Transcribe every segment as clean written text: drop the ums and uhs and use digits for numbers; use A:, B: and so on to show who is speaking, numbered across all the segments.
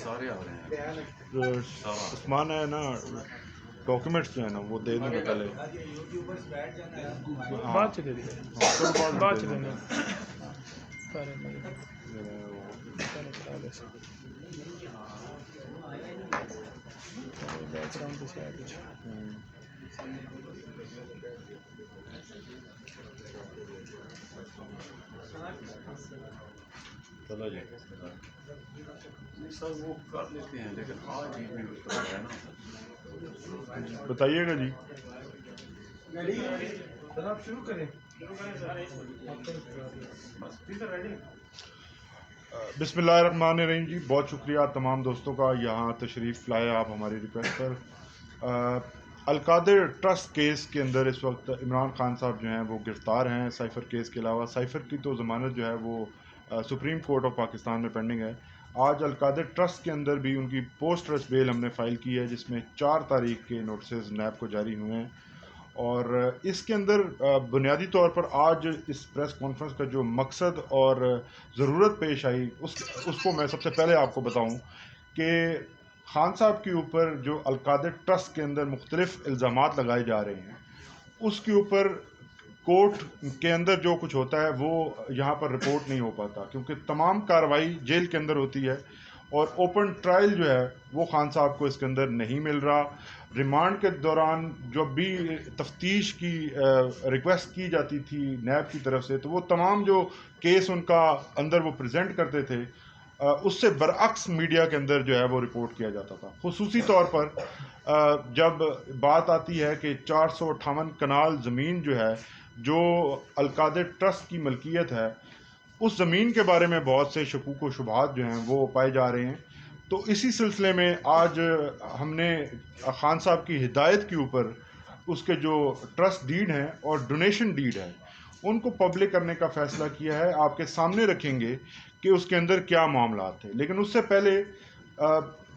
A: سارے آ رہے ہیں،
B: عثمان ہے نا، ڈاکیومنٹس جو ہے نا وہ دے دیں گے پہلے،
C: بات چلے رہی ہے، بات چلے رہی
A: چلو جی سر وہ کر لیتے ہیں، لیکن آج ہی میں اس طرح ہے نا،
B: بتائیے گا جی۔
C: سر آپ شروع کریں۔
B: بسم اللہ الرحمن الرحیم جی، بہت شکریہ تمام دوستوں کا یہاں تشریف لائے آپ ہماری ریکویسٹ پر۔ القادر ٹرسٹ کیس کے اندر اس وقت عمران خان صاحب جو ہیں وہ گرفتار ہیں، سائفر کیس کے علاوہ۔ سائفر کی تو ضمانت جو ہے وہ سپریم کورٹ آف پاکستان میں پینڈنگ ہے۔ آج القادر ٹرسٹ کے اندر بھی ان کی پوسٹ ٹرسٹ بیل ہم نے فائل کی ہے، جس میں 4 تاریخ کے نوٹسز نیب کو جاری ہوئے ہیں، اور اس کے اندر بنیادی طور پر آج اس پریس کانفرنس کا جو مقصد اور ضرورت پیش آئی اس کو میں سب سے پہلے آپ کو بتاؤں کہ خان صاحب کے اوپر جو القادر ٹرسٹ کے اندر مختلف الزامات لگائے جا رہے ہیں، اس کے اوپر کورٹ کے اندر جو کچھ ہوتا ہے وہ یہاں پر رپورٹ نہیں ہو پاتا، کیونکہ تمام کارروائی جیل کے اندر ہوتی ہے، اور اوپن ٹرائل جو ہے وہ خان صاحب کو اس کے اندر نہیں مل رہا۔ ریمانڈ کے دوران جو بھی تفتیش کی ریکویسٹ کی جاتی تھی نیب کی طرف سے، تو وہ تمام جو کیس ان کا اندر وہ پریزنٹ کرتے تھے، اس سے برعکس میڈیا کے اندر جو ہے وہ رپورٹ کیا جاتا تھا۔ خصوصی طور پر جب بات آتی ہے کہ 458 کنال زمین جو ہے جو القادر ٹرسٹ کی ملکیت ہے، اس زمین کے بارے میں بہت سے شکوک و شبہات جو ہیں وہ پائے جا رہے ہیں۔ تو اسی سلسلے میں آج ہم نے خان صاحب کی ہدایت کے اوپر اس کے جو ٹرسٹ ڈیڈ ہیں اور ڈونیشن ڈیڈ ہے ان کو پبلک کرنے کا فیصلہ کیا ہے۔ آپ کے سامنے رکھیں گے کہ اس کے اندر کیا معاملات تھے، لیکن اس سے پہلے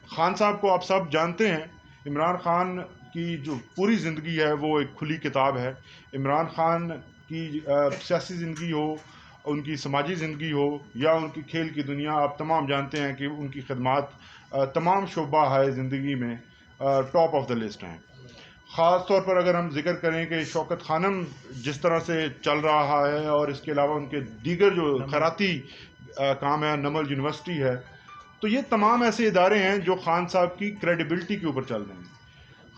B: خان صاحب کو آپ سب جانتے ہیں، عمران خان کی جو پوری زندگی ہے وہ ایک کھلی کتاب ہے۔ عمران خان کی سیاسی زندگی ہو، ان کی سماجی زندگی ہو، یا ان کی کھیل کی دنیا، آپ تمام جانتے ہیں کہ ان کی خدمات تمام شعبہ ہے زندگی میں ٹاپ آف دا لسٹ ہیں۔ خاص طور پر اگر ہم ذکر کریں کہ شوکت خانم جس طرح سے چل رہا ہے، اور اس کے علاوہ ان کے دیگر جو خیراتی کام ہے، نمل یونیورسٹی ہے، تو یہ تمام ایسے ادارے ہیں جو خان صاحب کی کریڈیبلٹی کے اوپر چل رہے ہیں۔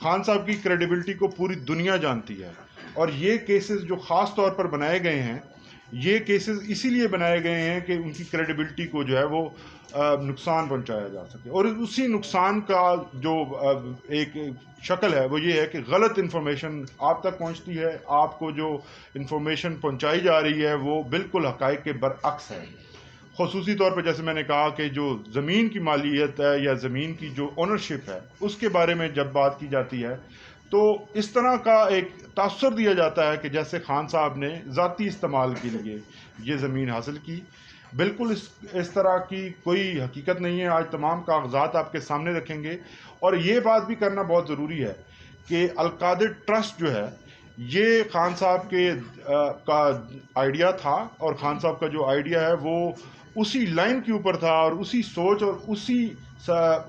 B: خان صاحب کی کریڈیبلٹی کو پوری دنیا جانتی ہے، اور یہ کیسز جو خاص طور پر بنائے گئے ہیں، یہ کیسز اسی لیے بنائے گئے ہیں کہ ان کی کریڈیبلٹی کو جو ہے وہ نقصان پہنچایا جا سکے، اور اسی نقصان کا جو ایک شکل ہے وہ یہ ہے کہ غلط انفارمیشن آپ تک پہنچتی ہے۔ آپ کو جو انفارمیشن پہنچائی جا رہی ہے وہ بالکل حقائق کے برعکس ہے۔ خصوصی طور پہ جیسے میں نے کہا کہ جو زمین کی مالیت ہے یا زمین کی جو اونرشپ ہے، اس کے بارے میں جب بات کی جاتی ہے تو اس طرح کا ایک تاثر دیا جاتا ہے کہ جیسے خان صاحب نے ذاتی استعمال کے لیے یہ زمین حاصل کی۔ بالکل اس طرح کی کوئی حقیقت نہیں ہے۔ آج تمام کاغذات آپ کے سامنے رکھیں گے، اور یہ بات بھی کرنا بہت ضروری ہے کہ القادر ٹرسٹ جو ہے یہ خان صاحب کے کا آئیڈیا تھا، اور خان صاحب کا جو آئیڈیا ہے وہ اسی لائن کے اوپر تھا، اور اسی سوچ اور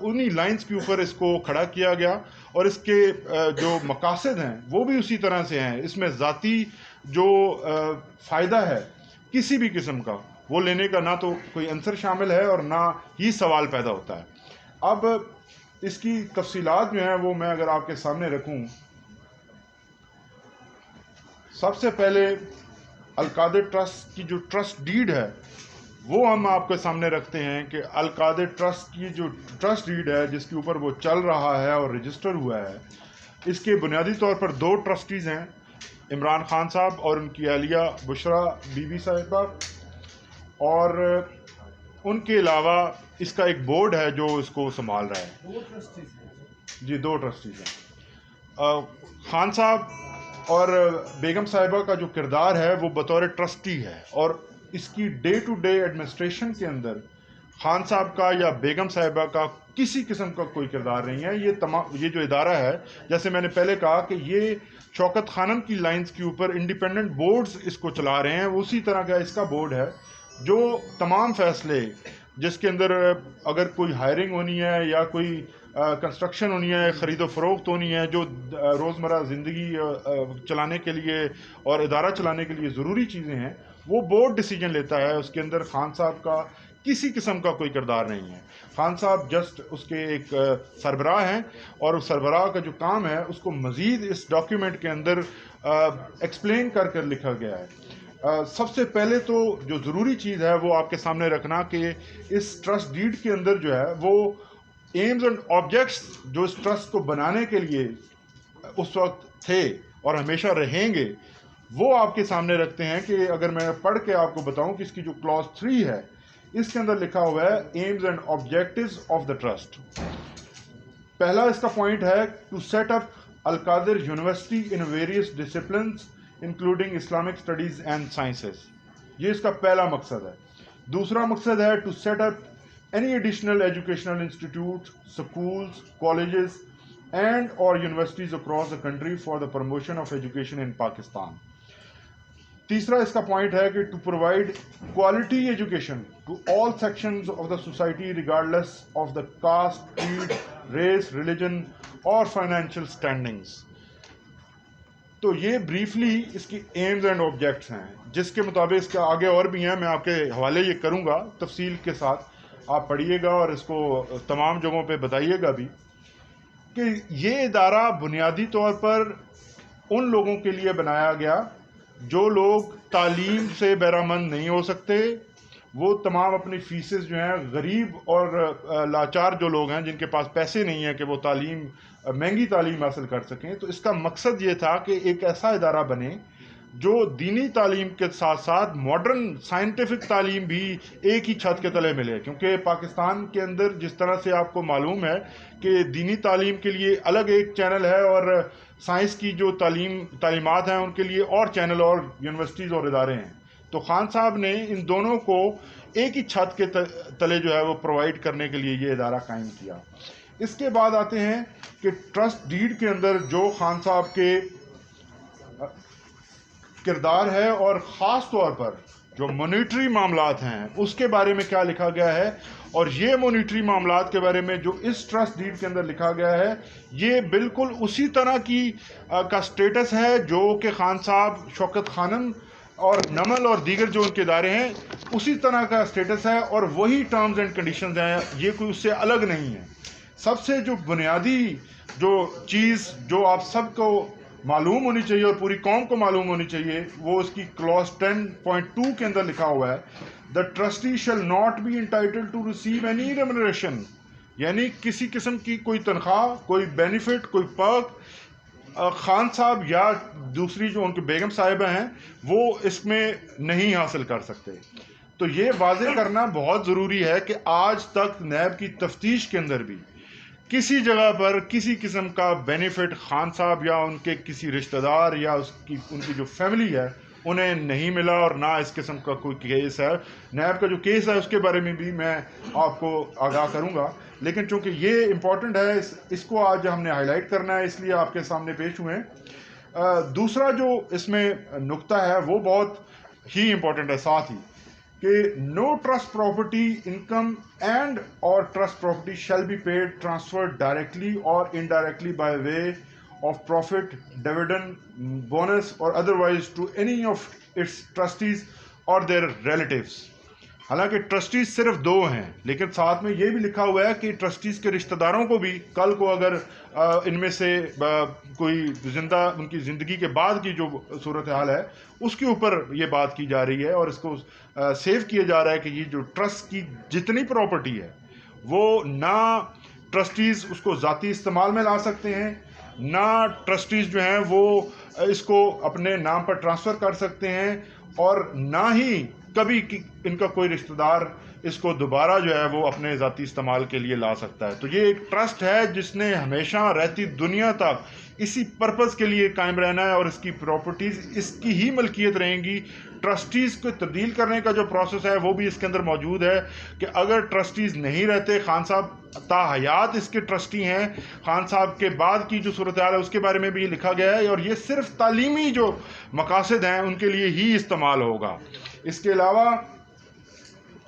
B: انہی لائنز کے اوپر اس کو کھڑا کیا گیا، اور اس کے جو مقاصد ہیں وہ بھی اسی طرح سے ہیں۔ اس میں ذاتی جو فائدہ ہے کسی بھی قسم کا، وہ لینے کا نہ تو کوئی عنصر شامل ہے اور نہ ہی سوال پیدا ہوتا ہے۔ اب اس کی تفصیلات جو ہیں وہ میں اگر آپ کے سامنے رکھوں، سب سے پہلے القادر ٹرسٹ کی جو ٹرسٹ ڈیڈ ہے وہ ہم آپ کے سامنے رکھتے ہیں کہ القادر ٹرسٹ کی جو ٹرسٹ ڈیڈ ہے جس کے اوپر وہ چل رہا ہے اور رجسٹر ہوا ہے، اس کے بنیادی طور پر 2 ٹرسٹیز ہیں، عمران خان صاحب اور ان کی اہلیہ بشرا بی بی صاحبہ، اور ان کے علاوہ اس کا ایک بورڈ ہے جو اس کو سنبھال رہا ہے۔ جی 2 ٹرسٹیز ہیں۔ خان صاحب اور بیگم صاحبہ کا جو کردار ہے وہ بطور ٹرسٹی ہے، اور اس کی ڈے ٹو ڈے ایڈمنسٹریشن کے اندر خان صاحب کا یا بیگم صاحبہ کا کسی قسم کا کوئی کردار نہیں ہے۔ یہ جو ادارہ ہے، جیسے میں نے پہلے کہا کہ یہ شوکت خانم کی لائنز کے اوپر انڈیپینڈنٹ بورڈز اس کو چلا رہے ہیں، اسی طرح کا اس کا بورڈ ہے جو تمام فیصلے جس کے اندر اگر کوئی ہائرنگ ہونی ہے یا کوئی کنسٹرکشن ہونی ہے، خرید و فروخت ہونی ہے، جو روزمرہ زندگی چلانے کے لیے اور ادارہ چلانے کے لیے ضروری چیزیں ہیں، وہ بورڈ ڈیسیجن لیتا ہے. اس کے اندر خان صاحب کا کسی قسم کا کوئی کردار نہیں ہے. خان صاحب جسٹ اس کے ایک سربراہ ہیں، اور اس سربراہ کا جو کام ہے اس کو مزید اس ڈاکیومنٹ کے اندر ایکسپلین کر لکھا گیا ہے. سب سے پہلے تو جو ضروری چیز ہے وہ آپ کے سامنے رکھنا کہ اس ٹرسٹ ڈیڈ کے اندر جو ہے وہ ایمز اینڈ آبجیکٹس جو اس ٹرسٹ کو بنانے کے لیے اس وقت تھے اور ہمیشہ رہیں گے، وہ آپ کے سامنے رکھتے ہیں. کہ اگر میں پڑھ کے آپ کو بتاؤں کہ اس کی جو کلاس 3 ہے، اس کے اندر لکھا ہوا ہے aims and objectives of the trust. پہلا اس کا پوائنٹ ہے to set up Al-Qadir university in various disciplines including Islamic studies and sciences. یہ اس کا پہلا مقصد ہے. دوسرا مقصد ہے to set up any additional educational institutes, schools, colleges and or universities across the country for the promotion of education in Pakistan. تیسرا اس کا پوائنٹ ہے کہ to provide quality education to all sections of the society regardless of the caste, creed, race, religion اور financial standings. تو یہ briefly اس کی Ms and objects ہیں، جس کے مطابق اس کے آگے اور بھی ہیں. میں آپ کے حوالے یہ کروں گا تفصیل کے ساتھ، آپ پڑھیے گا اور اس کو تمام جگہوں پہ بتائیے گا بھی کہ یہ ادارہ بنیادی طور پر ان لوگوں کے لیے بنایا گیا جو لوگ تعلیم سے بہرامند نہیں ہو سکتے. وہ تمام اپنی فیسز جو ہیں، غریب اور لاچار جو لوگ ہیں جن کے پاس پیسے نہیں ہیں کہ وہ مہنگی تعلیم حاصل کر سکیں. تو اس کا مقصد یہ تھا کہ ایک ایسا ادارہ بنے جو دینی تعلیم کے ساتھ ساتھ ماڈرن سائنٹیفک تعلیم بھی ایک ہی چھت کے تلے ملے. کیونکہ پاکستان کے اندر جس طرح سے آپ کو معلوم ہے کہ دینی تعلیم کے لیے الگ ایک چینل ہے، اور سائنس کی جو تعلیمات ہیں ان کے لیے اور چینل اور یونیورسٹیز اور ادارے ہیں. تو خان صاحب نے ان دونوں کو ایک ہی چھت کے تلے جو ہے وہ پرووائڈ کرنے کے لیے یہ ادارہ قائم کیا. اس کے بعد آتے ہیں کہ ٹرسٹ ڈیڈ کے اندر جو خان صاحب کے کردار ہے اور خاص طور پر جو مانیٹری معاملات ہیں اس کے بارے میں کیا لکھا گیا ہے. اور یہ مانیٹری معاملات کے بارے میں جو اس ٹرسٹ ڈیڈ کے اندر لکھا گیا ہے، یہ بالکل اسی طرح کا سٹیٹس ہے جو کہ خان صاحب، شوکت خانم اور نمل اور دیگر جو ان کے ادارے ہیں اسی طرح کا سٹیٹس ہے، اور وہی ٹرمز اینڈ کنڈیشنز ہیں. یہ کوئی اس سے الگ نہیں ہے. سب سے جو بنیادی جو چیز جو آپ سب کو معلوم ہونی چاہیے اور پوری قوم کو معلوم ہونی چاہیے، وہ اس کی کلاس 10.2 کے اندر لکھا ہوا ہے the trustee shall not be entitled to receive any remuneration. یعنی کسی قسم کی کوئی تنخواہ، کوئی بینیفٹ، کوئی پرک خان صاحب یا دوسری جو ان کے بیگم صاحبہ ہیں وہ اس میں نہیں حاصل کر سکتے. تو یہ واضح کرنا بہت ضروری ہے کہ آج تک نیب کی تفتیش کے اندر بھی کسی جگہ پر کسی قسم کا بینیفٹ خان صاحب یا ان کے کسی رشتہ دار یا ان کی جو فیملی ہے انہیں نہیں ملا، اور نہ اس قسم کا کوئی کیس ہے. نیب کا جو کیس ہے اس کے بارے میں بھی میں آپ کو آگاہ کروں گا، لیکن چونکہ یہ امپورٹنٹ ہے اس کو آج ہم نے ہائی لائٹ کرنا ہے، اس لیے آپ کے سامنے پیش ہوئے ہیں. دوسرا جو اس میں نقطہ ہے وہ بہت ہی امپورٹنٹ ہے ساتھ ہی، کہ no trust property income and or trust property shall be paid transferred directly or indirectly by way of profit, dividend, bonus or otherwise to any of its trustees or their relatives. حالانکہ trustees صرف 2 ہیں، لیکن ساتھ میں یہ بھی لکھا ہوا ہے کہ ٹرسٹیز کے رشتہ داروں کو بھی کل کو اگر ان میں سے کوئی ان کی زندگی کے بعد کی جو صورتحال ہے اس کے اوپر یہ بات کی جا رہی ہے، اور اس کو سیو کیا جا رہا ہے کہ یہ جو ٹرسٹ کی جتنی پراپرٹی ہے وہ نہ ٹرسٹیز اس کو ذاتی استعمال میں لا سکتے ہیں، نہ ٹرسٹیز جو ہیں وہ اس کو اپنے نام پر ٹرانسفر کر سکتے ہیں، اور نہ ہی کبھی ان کا کوئی رشتہ دار اس کو دوبارہ جو ہے وہ اپنے ذاتی استعمال کے لیے لا سکتا ہے. تو یہ ایک ٹرسٹ ہے جس نے ہمیشہ رہتی دنیا تک اسی پرپز کے لیے قائم رہنا ہے، اور اس کی پراپرٹیز اس کی ہی ملکیت رہیں گی. ٹرسٹیز کو تبدیل کرنے کا جو پروسیس ہے وہ بھی اس کے اندر موجود ہے کہ اگر ٹرسٹیز نہیں رہتے، خان صاحب تا حیات اس کے ٹرسٹی ہیں، خان صاحب کے بعد کی جو صورتحال ہے اس کے بارے میں بھی یہ لکھا گیا ہے، اور یہ صرف تعلیمی جو مقاصد ہیں ان کے لیے ہی استعمال ہوگا. اس کے علاوہ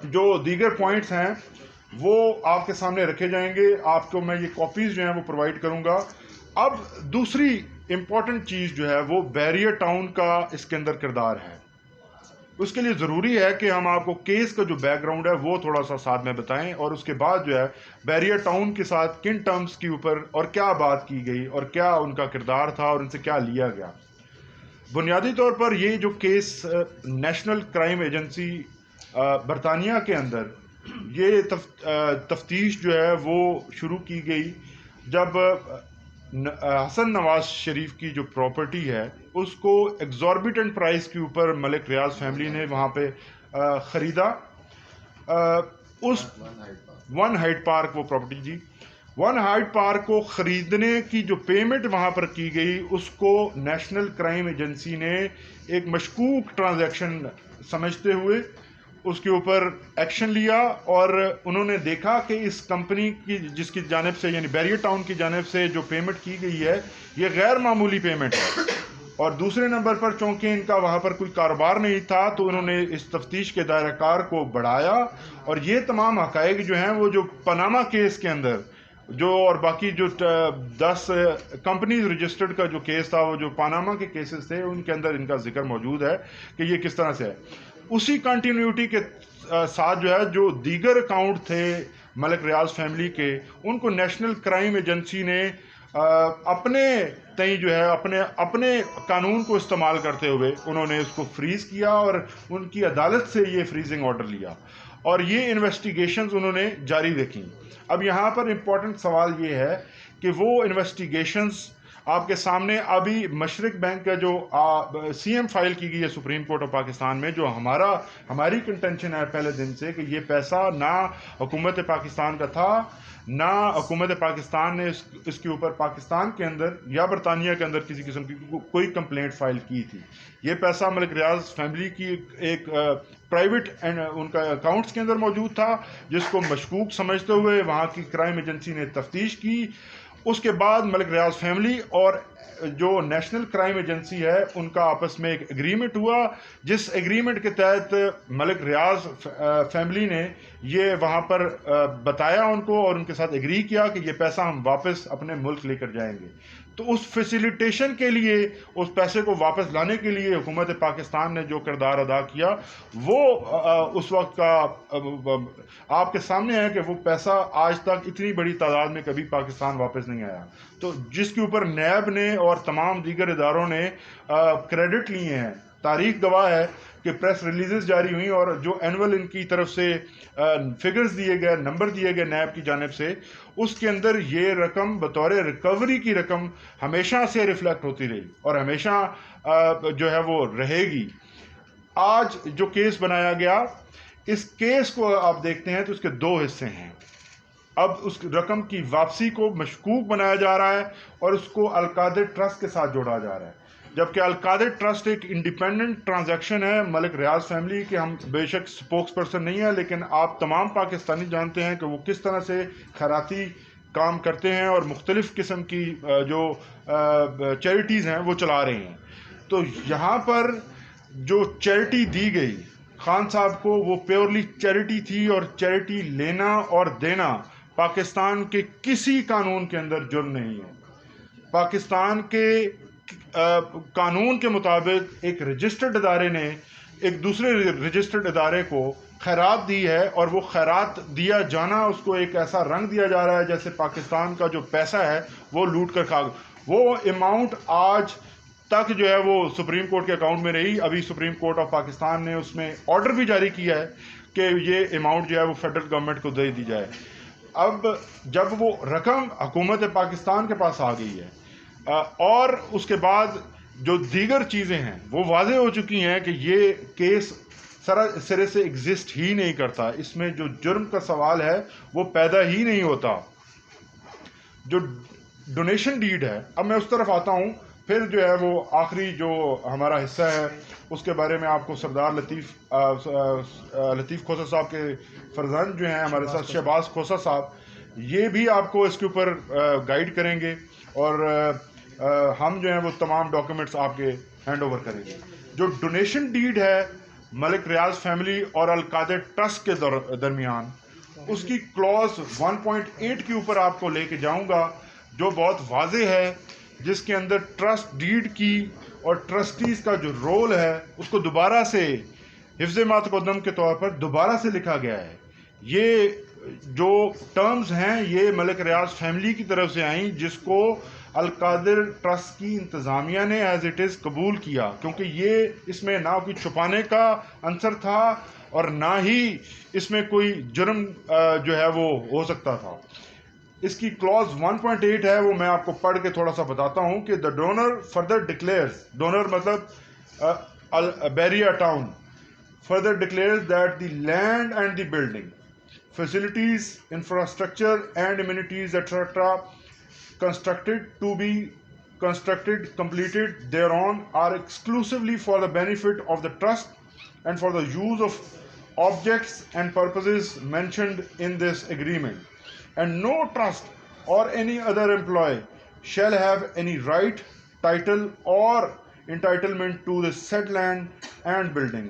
B: جو دیگر پوائنٹس ہیں وہ آپ کے سامنے رکھے جائیں گے. آپ کو میں یہ کاپیز جو ہیں وہ پرووائڈ کروں گا. اب دوسری امپورٹنٹ چیز جو ہے وہ بیریئر ٹاؤن کا اس کے اندر کردار ہے. اس کے لیے ضروری ہے کہ ہم آپ کو کیس کا جو بیک گراؤنڈ ہے وہ تھوڑا سا ساتھ میں بتائیں, اور اس کے بعد جو ہے بیریئر ٹاؤن کے ساتھ کن ٹرمز کے اوپر اور کیا بات کی گئی اور کیا ان کا کردار تھا اور ان سے کیا لیا گیا. بنیادی طور پر یہ جو کیس نیشنل کرائم ایجنسی برطانیہ کے اندر یہ تفتیش جو ہے وہ شروع کی گئی جب حسن نواز شریف کی جو پراپرٹی ہے اس کو ایگزوربیٹنٹ پرائز کے اوپر ملک ریاض فیملی نے وہاں پہ خریدا. اس ون ہائیڈ پارک وہ پراپرٹی ون ہائیڈ پارک کو خریدنے کی جو پیمنٹ وہاں پر کی گئی اس کو نیشنل کرائم ایجنسی نے ایک مشکوک ٹرانزیکشن سمجھتے ہوئے اس کے اوپر ایکشن لیا, اور انہوں نے دیکھا کہ اس کمپنی کی جس کی جانب سے یعنی بیریئر ٹاؤن کی جانب سے جو پیمنٹ کی گئی ہے یہ غیر معمولی پیمنٹ ہے. اور دوسرے نمبر پر چونکہ ان کا وہاں پر کوئی کاروبار نہیں تھا تو انہوں نے اس تفتیش کے دائرہ کار کو بڑھایا, اور یہ تمام حقائق جو ہیں وہ جو پاناما کیس کے اندر جو اور باقی جو 10 کمپنیز رجسٹرڈ کا جو کیس تھا وہ جو پاناما کے کیسز تھے ان کے اندر ان کا ذکر موجود ہے کہ یہ کس طرح سے ہے. اسی کنٹینیوٹی کے ساتھ جو ہے جو دیگر اکاؤنٹ تھے ملک ریاض فیملی کے ان کو نیشنل کرائم ایجنسی نے اپنے تئیں جو ہے اپنے قانون کو استعمال کرتے ہوئے انہوں نے اس کو فریز کیا اور ان کی عدالت سے یہ فریزنگ آرڈر لیا, اور یہ انویسٹیگیشنز انہوں نے جاری رکھی. اب یہاں پر امپورٹنٹ سوال یہ ہے کہ وہ انویسٹیگیشنز آپ کے سامنے ابھی مشرق بینک کا جو سی ایم فائل کی گئی ہے سپریم کورٹ آف پاکستان میں, جو ہماری کنٹینشن ہے پہلے دن سے کہ یہ پیسہ نہ حکومت پاکستان کا تھا, نہ حکومت پاکستان نے اس کے اوپر پاکستان کے اندر یا برطانیہ کے اندر کسی قسم کی کوئی کمپلینٹ فائل کی تھی. یہ پیسہ ملک ریاض فیملی کی ایک پرائیویٹ ان کا اکاؤنٹس کے اندر موجود تھا جس کو مشکوک سمجھتے ہوئے وہاں کی کرائم ایجنسی نے تفتیش کی. اس کے بعد ملک ریاض فیملی اور جو نیشنل کرائم ایجنسی ہے ان کا آپس میں ایک ایگریمنٹ ہوا, جس ایگریمنٹ کے تحت ملک ریاض فیملی نے یہ وہاں پر بتایا ان کو اور ان کے ساتھ ایگری کیا کہ یہ پیسہ ہم واپس اپنے ملک لے کر جائیں گے. تو اس فیسیلیٹیشن کے لیے اس پیسے کو واپس لانے کے لیے حکومت پاکستان نے جو کردار ادا کیا وہ اس وقت کا آپ کے سامنے ہے کہ وہ پیسہ آج تک اتنی بڑی تعداد میں کبھی پاکستان واپس نہیں آیا. تو جس کے اوپر نیب نے اور تمام دیگر اداروں نے کریڈٹ لیے ہیں. تاریخ گواہ ہے کہ پریس ریلیزز جاری ہوئیں اور جو اینول ان کی طرف سے فگرز دیے گئے, نمبر دیے گئے نیب کی جانب سے, اس کے اندر یہ رقم بطور ریکوری کی رقم ہمیشہ سے ریفلیکٹ ہوتی رہی اور ہمیشہ جو ہے وہ رہے گی. آج جو کیس بنایا گیا اس کیس کو آپ دیکھتے ہیں تو اس کے 2 حصے ہیں. اب اس رقم کی واپسی کو مشکوک بنایا جا رہا ہے اور اس کو القادر ٹرسٹ کے ساتھ جوڑا جا رہا ہے, جبکہ القادر ٹرسٹ ایک انڈیپینڈنٹ ٹرانزیکشن ہے ملک ریاض فیملی کے. ہم بے شک سپوکس پرسن نہیں ہیں لیکن آپ تمام پاکستانی جانتے ہیں کہ وہ کس طرح سے خیراتی کام کرتے ہیں اور مختلف قسم کی جو چیریٹیز ہیں وہ چلا رہے ہیں. تو یہاں پر جو چیریٹی دی گئی خان صاحب کو وہ پیورلی چیریٹی تھی, اور چیریٹی لینا اور دینا پاکستان کے کسی قانون کے اندر جرم نہیں ہے. پاکستان کے قانون کے مطابق ایک رجسٹرڈ ادارے نے ایک دوسرے رجسٹرڈ ادارے کو خیرات دی ہے, اور وہ خیرات دیا جانا اس کو ایک ایسا رنگ دیا جا رہا ہے جیسے پاکستان کا جو پیسہ ہے وہ لوٹ کر کھا. وہ اماؤنٹ آج تک جو ہے وہ سپریم کورٹ کے اکاؤنٹ میں رہی. ابھی سپریم کورٹ آف پاکستان نے اس میں آرڈر بھی جاری کیا ہے کہ یہ اماؤنٹ جو ہے وہ فیڈرل گورنمنٹ کو دے دی جائے. اب جب وہ رقم حکومت پاکستان کے پاس آ گئی ہے اور اس کے بعد جو دیگر چیزیں ہیں وہ واضح ہو چکی ہیں کہ یہ کیس سرے سے ایگزسٹ ہی نہیں کرتا, اس میں جو جرم کا سوال ہے وہ پیدا ہی نہیں ہوتا. جو ڈونیشن ڈیڈ ہے, اب میں اس طرف آتا ہوں, پھر جو ہے وہ آخری جو ہمارا حصہ ہے اس کے بارے میں آپ کو سردار لطیف کھوسہ صاحب کے فرزند جو ہیں ہمارے ساتھ شہباز کھوسہ صاحب, یہ بھی آپ کو اس کے اوپر گائیڈ کریں گے اور ہم جو ہیں وہ تمام ڈاکیومنٹس آپ کے ہینڈ اوور کریں گے. جو ڈونیشن ڈیڈ ہے ملک ریاض فیملی اور القادر ٹرسٹ کے درمیان، اس کی کلوز 1.8 کے اوپر آپ کو لے کے جاؤں گا جو بہت واضح ہے، جس کے اندر ٹرسٹ ڈیڈ کی اور ٹرسٹیز کا جو رول ہے اس کو دوبارہ سے حفظ ما تقدم کے طور پر دوبارہ سے لکھا گیا ہے. یہ جو ٹرمز ہیں یہ ملک ریاض فیملی کی طرف سے آئیں، جس کو القادر ٹرسٹ کی انتظامیہ نے ایز اٹ از قبول کیا، کیونکہ یہ اس میں نہ کوئی چھپانے کا عنصر تھا اور نہ ہی اس میں کوئی جرم جو ہے وہ ہو سکتا تھا. اس کی کلوز 1.8 ہے، وہ میں آپ کو پڑھ کے تھوڑا سا بتاتا ہوں کہ دا ڈونر فردر ڈکلیئرز، ڈونر مطلب بیریا town, further declares that the land and the building, facilities, infrastructure and amenities etc. completed thereon are exclusively for the benefit of the trust and for the use of objects and purposes mentioned in this agreement, and no trust or any other employee shall have any right, title or entitlement to the said land and building,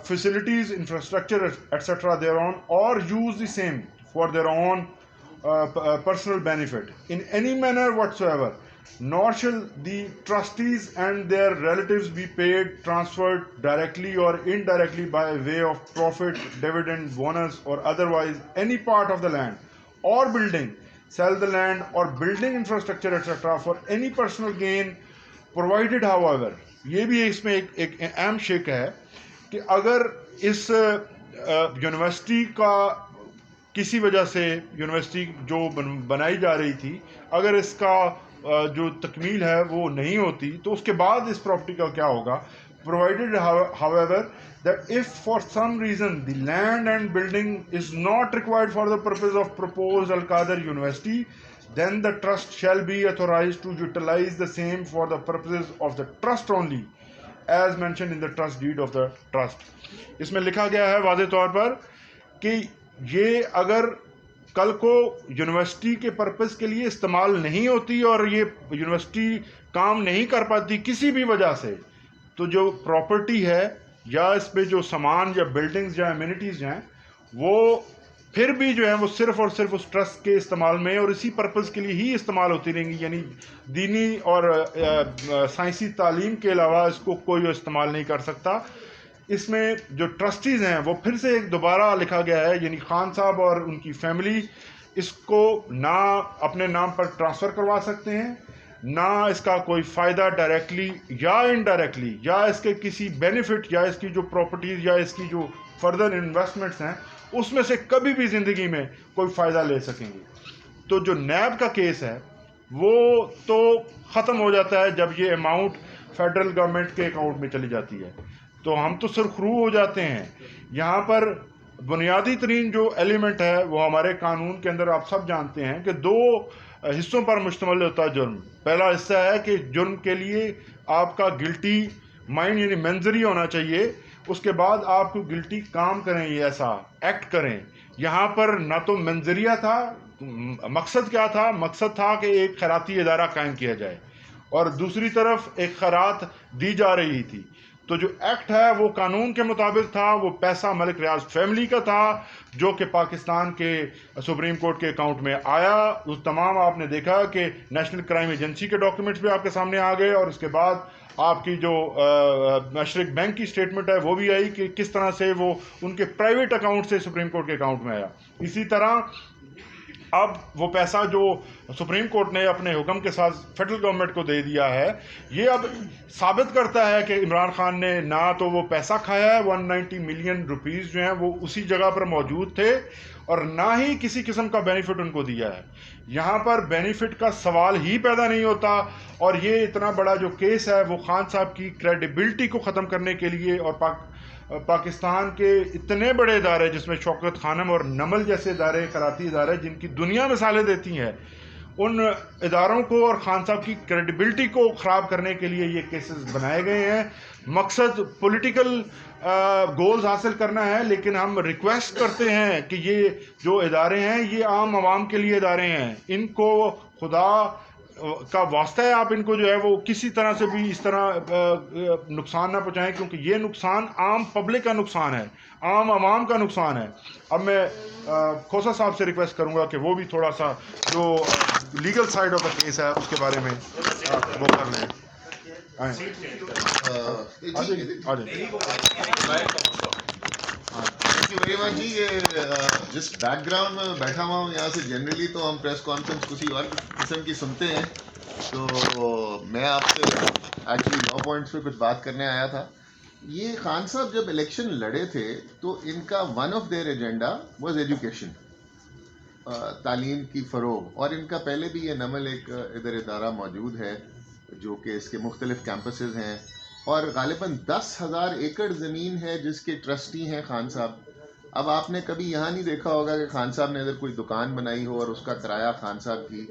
B: facilities, infrastructure, etc. thereon, or use the same for their own personal benefit in any manner whatsoever, nor shall the trustees and their relatives be paid, transferred directly or indirectly by way of profit, dividend, bonus, or otherwise any part of the land or building, sell the land or building infrastructure, etc. for any personal gain, provided however, یہ بھی اس میں ایک اہم شک ہے کہ اگر اس university کا کسی وجہ سے یونیورسٹی جو بنائی جا رہی تھی، اگر اس کا جو تکمیل ہے وہ نہیں ہوتی تو اس کے بعد اس پراپرٹی کا کیا ہوگا. provided however that if for some reason the land and building is not required for the purpose of proposed Al-Qadr University, then the trust shall be authorized to utilize the same for the purposes of the trust only, as mentioned in the trust deed of the trust. اس میں لکھا گیا ہے واضح طور پر کہ یہ اگر کل کو یونیورسٹی کے پرپس کے لیے استعمال نہیں ہوتی اور یہ یونیورسٹی کام نہیں کر پاتی کسی بھی وجہ سے، تو جو پراپرٹی ہے یا اس پہ جو سامان یا بلڈنگز یا ایمینٹیز ہیں وہ پھر بھی جو ہے وہ صرف اور صرف اس ٹرسٹ کے استعمال میں اور اسی پرپس کے لیے ہی استعمال ہوتی رہیں گی، یعنی دینی اور سائنسی تعلیم کے علاوہ اس کو کوئی استعمال نہیں کر سکتا. اس میں جو ٹرسٹیز ہیں وہ پھر سے ایک دوبارہ لکھا گیا ہے، یعنی خان صاحب اور ان کی فیملی اس کو نہ اپنے نام پر ٹرانسفر کروا سکتے ہیں، نہ اس کا کوئی فائدہ ڈائریکٹلی یا انڈائریکٹلی یا اس کے کسی بینیفٹ یا اس کی جو پراپرٹیز یا اس کی جو فردر انویسٹمنٹس ہیں اس میں سے کبھی بھی زندگی میں کوئی فائدہ لے سکیں گے. تو جو نیب کا کیس ہے وہ تو ختم ہو جاتا ہے جب یہ اماؤنٹ فیڈرل گورنمنٹ کے اکاؤنٹ میں چلی جاتی ہے، تو ہم تو سرخرو ہو جاتے ہیں. یہاں پر بنیادی ترین جو ایلیمنٹ ہے وہ ہمارے قانون کے اندر آپ سب جانتے ہیں کہ دو حصوں پر مشتمل ہوتا ہے جرم. پہلا حصہ ہے کہ جرم کے لیے آپ کا گلٹی مائنڈ یعنی منظری ہونا چاہیے، اس کے بعد آپ کو گلٹی کام کریں، یہ ایسا ایکٹ کریں. یہاں پر نہ تو منظریہ تھا، مقصد کیا تھا؟ مقصد تھا کہ ایک خیراتی ادارہ قائم کیا جائے اور دوسری طرف ایک خیرات دی جا رہی تھی. تو جو ایکٹ ہے وہ قانون کے مطابق تھا، وہ پیسہ ملک ریاض فیملی کا تھا جو کہ پاکستان کے سپریم کورٹ کے اکاؤنٹ میں آیا. اس تمام آپ نے دیکھا کہ نیشنل کرائم ایجنسی کے ڈاکیومنٹس بھی آپ کے سامنے آ گئے، اور اس کے بعد آپ کی جو مشرق بینک کی اسٹیٹمنٹ ہے وہ بھی آئی کہ کس طرح سے وہ ان کے پرائیویٹ اکاؤنٹ سے سپریم کورٹ کے اکاؤنٹ میں آیا. اسی طرح اب وہ پیسہ جو سپریم کورٹ نے اپنے حکم کے ساتھ فیڈرل گورنمنٹ کو دے دیا ہے، یہ اب ثابت کرتا ہے کہ عمران خان نے نہ تو وہ پیسہ کھایا ہے، 190 ملین روپیز جو ہیں وہ اسی جگہ پر موجود تھے، اور نہ ہی کسی قسم کا بینیفٹ ان کو دیا ہے. یہاں پر بینیفٹ کا سوال ہی پیدا نہیں ہوتا. اور یہ اتنا بڑا جو کیس ہے وہ خان صاحب کی کریڈیبلٹی کو ختم کرنے کے لیے اور پاکستان کے اتنے بڑے ادارے جس میں شوکت خانم اور نمل جیسے ادارے، خیراتی ادارے جن کی دنیا مثالیں دیتی ہیں، ان اداروں کو اور خان صاحب کی کریڈیبلٹی کو خراب کرنے کے لیے یہ کیسز بنائے گئے ہیں. مقصد پولیٹیکل گولز حاصل کرنا ہے، لیکن ہم ریکویسٹ کرتے ہیں کہ یہ جو ادارے ہیں یہ عام عوام کے لیے ادارے ہیں، ان کو خدا کا واسطہ ہے آپ ان کو جو ہے وہ کسی طرح سے بھی اس طرح نقصان نہ پہنچائیں، کیونکہ یہ نقصان عام پبلک کا نقصان ہے، عام عوام کا نقصان ہے. اب میں کھوسا صاحب سے ریکویسٹ کروں گا کہ وہ بھی تھوڑا سا جو legal side of the case ہے اس کے بارے میں وہ کر لیں.
D: تھینک یو ویری مچ جی. یہ جس بیک گراؤنڈ میں بیٹھا ہوا ہوں یہاں سے جنرلی تو ہم پریس کانفرنس کسی اور قسم کی سنتے ہیں، تو میں آپ سے ایکچولی 9 پوائنٹس پہ کچھ بات کرنے آیا تھا. یہ خان صاحب جب الیکشن لڑے تھے تو ان کا one of their agenda was education, تعلیم کی فروغ. اور ان کا پہلے بھی یہ نمل ایک ادھر ادارہ موجود ہے جو کہ اس کے مختلف کیمپسز ہیں، اور غالباً 10,000 ایکڑ زمین ہے جس کے ٹرسٹی ہیں خان صاحب. اب آپ نے کبھی یہاں نہیں دیکھا ہوگا کہ خان صاحب نے ادھر کوئی دکان بنائی ہو اور اس کا کرایہ خان صاحب کی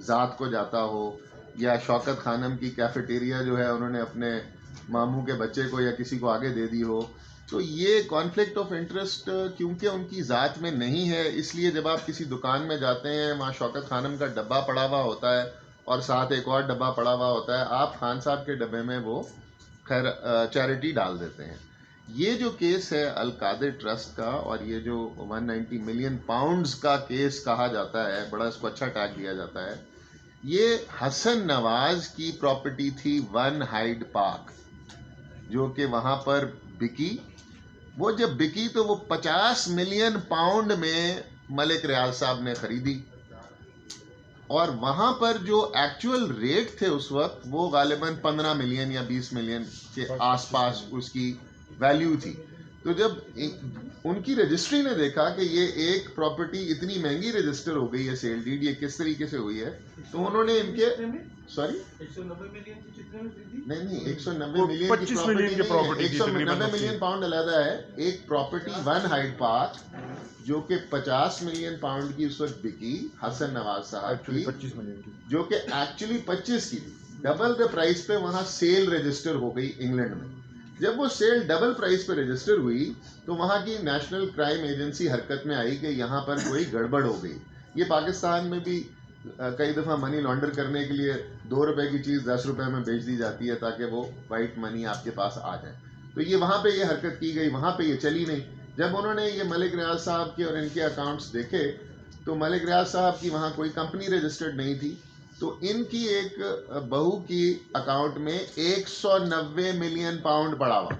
D: ذات کو جاتا ہو، یا شوکت خانم کی کیفیٹیریا جو ہے انہوں نے اپنے ماموں کے بچے کو یا کسی کو آگے دے دی ہو. تو یہ کانفلکٹ آف انٹرسٹ کیونکہ ان کی ذات میں نہیں ہے، اس لیے جب آپ کسی دکان میں جاتے ہیں وہاں شوکت خانم کا ڈبہ پڑا ہوا ہوتا ہے اور ساتھ ایک اور ڈبہ پڑا ہوا ہوتا ہے، آپ خان صاحب کے ڈبے میں وہ خیر چیریٹی ڈال دیتے ہیں. یہ جو کیس ہے القادر ٹرسٹ کا، اور یہ جو 190 ملین پاؤنڈز کا کیس کہا جاتا ہے، بڑا اس کو اچھا ٹیگ دیا جاتا ہے، یہ حسن نواز کی پراپرٹی تھی 1 ہائیڈ پارک، جو کہ وہاں پر بکی. وہ جب بکی تو وہ 50 ملین پاؤنڈ میں ملک ریاض صاحب نے خریدی، اور وہاں پر جو ایکچوئل ریٹ تھے اس وقت وہ غالباً 15 ملین یا 20 ملین کے آس پاس اس کی ویلیو تھی. تو جب ان کی رجسٹری نے دیکھا کہ یہ ایک پراپرٹی اتنی مہنگی رجسٹر ہو گئی ہے، سیل ڈیڈ یہ کس طریقے سے ہوئی ہے، تو انہوں نے ان کے سوری
C: 190 ملین کی کتنے میں خریدی؟
D: نہیں 190 ملین
B: 25 ملین کی پراپرٹی
D: 190 ملین پاؤنڈ علیحدہ ہے. ایک پراپرٹی 1 ہائیڈ پارک جو کہ 50 ملین پاؤنڈ کی اس وقت بکی حسن نواز صاحب کی،
B: 25 ملین کی،
D: جو کہ ایکچولی 25 کی تھی. ڈبل دا پرائس پہ وہاں سیل رجسٹر ہو گئی انگلینڈ میں. جب وہ سیل ڈبل پرائس پہ رجسٹر ہوئی تو وہاں کی نیشنل کرائم ایجنسی حرکت میں آئی کہ یہاں پر کوئی گڑبڑ ہو گئی. یہ پاکستان میں بھی کئی دفعہ منی لانڈر کرنے کے لیے 2 روپے کی چیز 10 روپے میں بیچ دی جاتی ہے تاکہ وہ وائٹ منی آپ کے پاس آ جائے. تو یہ وہاں پہ یہ حرکت کی گئی، وہاں پہ یہ چلی نہیں. جب انہوں نے یہ ملک ریاض صاحب کے اور ان کے اکاؤنٹس دیکھے تو ملک ریاض صاحب کی وہاں کوئی کمپنی رجسٹرڈ نہیں تھی. تو ان کی ایک بہو کی اکاؤنٹ میں 190 ملین پاؤنڈ پڑا ہوا.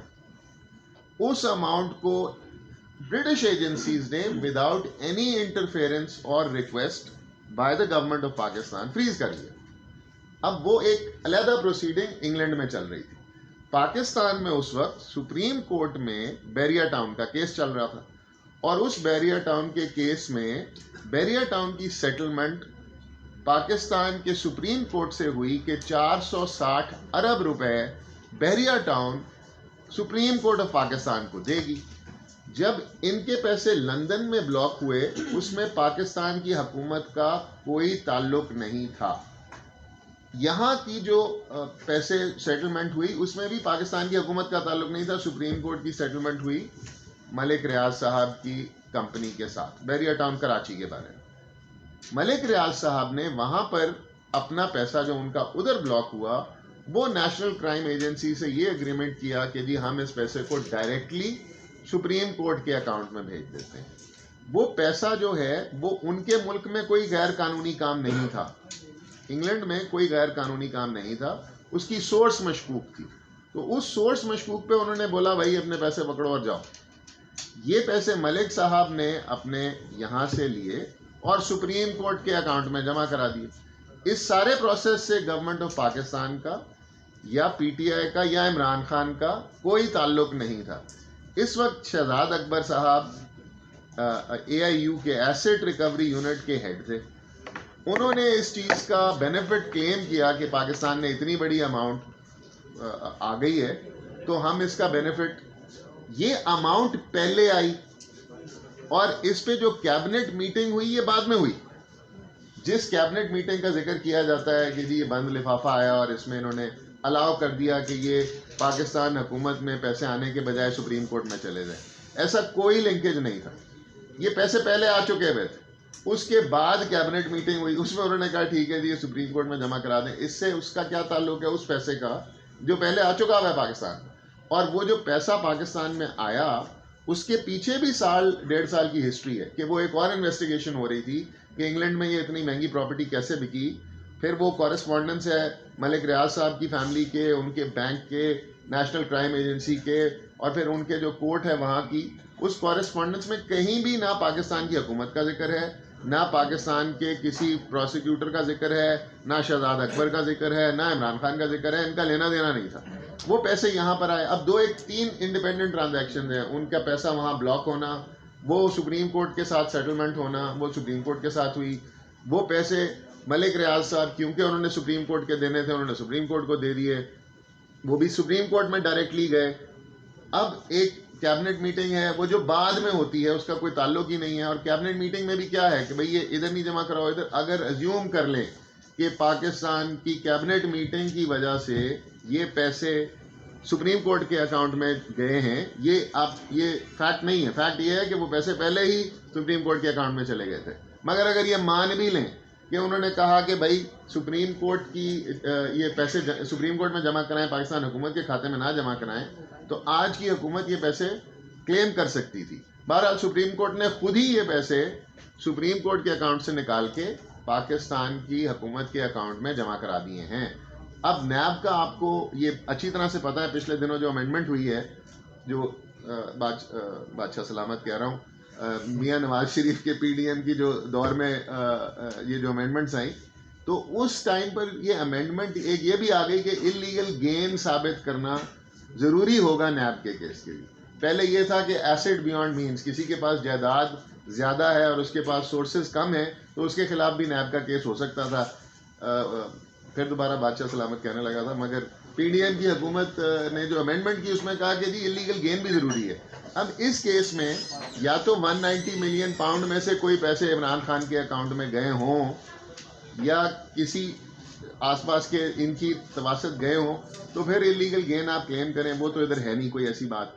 D: اس اماؤنٹ کو برٹش ایجنسیز نے وداؤٹ اینی انٹرفیئرنس اور request by the government of Pakistan freeze کر لیا. اب وہ ایک علیحدہ پروسیڈنگ انگلینڈ میں چل رہی تھی. پاکستان میں اس وقت سپریم کورٹ میں بیریا ٹاؤن کا کیس چل رہا تھا، اور اس بیریا ٹاؤن کے کیس میں بیریا ٹاؤن کی سیٹلمنٹ پاکستان کے سپریم کورٹ سے ہوئی کہ 460 ارب روپے Bahria town supreme court of Pakistan کو دے گی. جب ان کے پیسے لندن میں بلاک ہوئے اس میں پاکستان کی حکومت کا کوئی تعلق نہیں تھا. یہاں کی جو پیسے سیٹلمنٹ ہوئی اس میں بھی پاکستان کی حکومت کا تعلق نہیں تھا. سپریم کورٹ کی سیٹلمنٹ ہوئی ملک ریاض صاحب کی کمپنی کے ساتھ بیریا ٹاؤن کراچی کے بارے میں. ملک ریاض صاحب نے وہاں پر اپنا پیسہ جو ان کا ادھر بلاک ہوا وہ نیشنل کرائم ایجنسی سے یہ اگریمنٹ کیا کہ جی ہم اس پیسے کو ڈائریکٹلی سپریم کورٹ کے اکاؤنٹ میں بھیج دیتے ہیں. وہ پیسہ جو ہے وہ ان کے ملک میں کوئی غیر قانونی کام نہیں تھا، انگلینڈ میں کوئی غیر قانونی کام نہیں تھا، اس کی سورس مشکوک تھی. تو اس سورس مشکوک پہ انہوں نے بولا بھائی اپنے پیسے پکڑو اور جاؤ. یہ پیسے ملک صاحب نے اپنے یہاں سے لیے اور سپریم کورٹ کے اکاؤنٹ میں جمع کرا دیے. اس سارے پروسیس سے گورنمنٹ آف پاکستان کا یا پی ٹی آئی کا یا عمران خان کا کوئی تعلق نہیں تھا. اس وقت شہزاد اکبر صاحب اے آئی یو کے ایسٹ ریکوری یونٹ کے ہیڈ تھے. انہوں نے اس چیز کا بینیفٹ کلیم کیا کہ پاکستان نے اتنی بڑی اماؤنٹ آ گئی ہے تو ہم اس کا بینیفٹ، یہ اماؤنٹ پہلے آئی اور اس پہ جو کیبنٹ میٹنگ ہوئی یہ بعد میں ہوئی. جس کیبنٹ میٹنگ کا ذکر کیا جاتا ہے کہ جی یہ بند لفافہ آیا اور اس میں انہوں نے الاؤ کر دیا کہ یہ پاکستان حکومت میں پیسے آنے کے بجائے سپریم کورٹ میں چلے جائیں، ایسا کوئی لنکیج نہیں تھا. یہ پیسے پہلے آ چکے ہوئے تھے. اس کے بعد کیبنٹ میٹنگ ہوئی, اس میں انہوں نے کہا ٹھیک ہے جی یہ سپریم کورٹ میں جمع کرا دیں. اس سے اس کا کیا تعلق ہے اس پیسے کا جو پہلے آ چکا ہوا ہے پاکستان, اور وہ جو پیسہ پاکستان میں آیا اس کے پیچھے بھی سال 1.5 سال کی ہسٹری ہے کہ وہ ایک اور انویسٹیگیشن ہو رہی تھی کہ انگلینڈ میں یہ اتنی مہنگی پراپرٹی کیسے بکی. پھر وہ کورسپونڈنس ہے ملک ریاض صاحب کی فیملی کے, ان کے بینک کے, نیشنل کرائم ایجنسی کے, اور پھر ان کے جو کورٹ ہے وہاں کی. اس کورسپونڈنس میں کہیں بھی نہ پاکستان کی حکومت کا ذکر ہے, نہ پاکستان کے کسی پروسیکیوٹر کا ذکر ہے, نہ شہزاد اکبر کا ذکر ہے, نہ عمران خان کا ذکر ہے. ان کا لینا دینا نہیں تھا. وہ پیسے یہاں پر آئے. اب 3 انڈیپینڈنٹ ٹرانزیکشن ہیں. ان کا پیسہ وہاں بلاک ہونا, وہ سپریم کورٹ کے ساتھ سیٹلمنٹ ہونا, وہ سپریم کورٹ کے ساتھ ہوئی. وہ پیسے ملک ریاض صاحب کیونکہ انہوں نے سپریم کورٹ کے دینے تھے انہوں نے سپریم کورٹ کو دے دیے, وہ بھی سپریم کورٹ میں ڈائریکٹلی گئے. اب ایک کیبنٹ میٹنگ ہے وہ جو بعد میں ہوتی ہے اس کا کوئی تعلق ہی نہیں ہے. اور کیبنٹ میٹنگ میں بھی کیا ہے کہ بھئی یہ ادھر نہیں جمع کراؤ ادھر. اگر ایزیوم کر لیں کہ پاکستان کی کیبنٹ میٹنگ کی وجہ سے یہ پیسے سپریم کورٹ کے اکاؤنٹ میں گئے ہیں, یہ فیکٹ نہیں ہے. فیکٹ یہ ہے کہ وہ پیسے پہلے ہی سپریم کورٹ کے اکاؤنٹ میں چلے گئے تھے. مگر اگر یہ مان بھی لیں کہ انہوں نے کہا کہ بھائی سپریم کورٹ کی یہ پیسے سپریم کورٹ میں جمع کرائیں, پاکستان حکومت کے کھاتے میں نہ جمع کرائیں, تو آج کی حکومت یہ پیسے کلیم کر سکتی تھی. بہرحال سپریم کورٹ نے خود ہی یہ پیسے سپریم کورٹ کے اکاؤنٹ سے نکال کے پاکستان کی حکومت کے اکاؤنٹ میں جمع کرا دیے ہیں. اب نیب کا آپ کو یہ اچھی طرح سے پتہ ہے, پچھلے دنوں جو امینڈمنٹ ہوئی ہے, جو بادشاہ سلامت کہہ رہا ہوں, میاں نواز شریف کے پی ڈی ایم کی جو دور میں یہ جو امینڈمنٹس آئیں, تو اس ٹائم پر یہ امینڈمنٹ ایک یہ بھی آ گئی کہ انلیگل گین ثابت کرنا ضروری ہوگا نیب کے کیس کے لیے. پہلے یہ تھا کہ ایسٹ بیانڈ مینس, کسی کے پاس جائیداد زیادہ ہے اور اس کے پاس سورسز کم ہیں تو اس کے خلاف بھی نیب کا کیس ہو سکتا تھا. پھر دوبارہ بادشاہ سلامت کہنے لگا تھا, مگر پی ڈی ایم کی حکومت نے جو امینڈمنٹ کی اس میں کہا کہ جی انلیگل گین بھی ضروری ہے. اب اس کیس میں یا تو 190 ملین پاؤنڈ میں سے کوئی پیسے عمران خان کے اکاؤنٹ میں گئے ہوں یا کسی آس پاس کے ان کی تواسط گئے ہوں, تو پھر انلیگل گین آپ کلیم کریں, وہ تو ادھر ہے نہیں کوئی ایسی بات.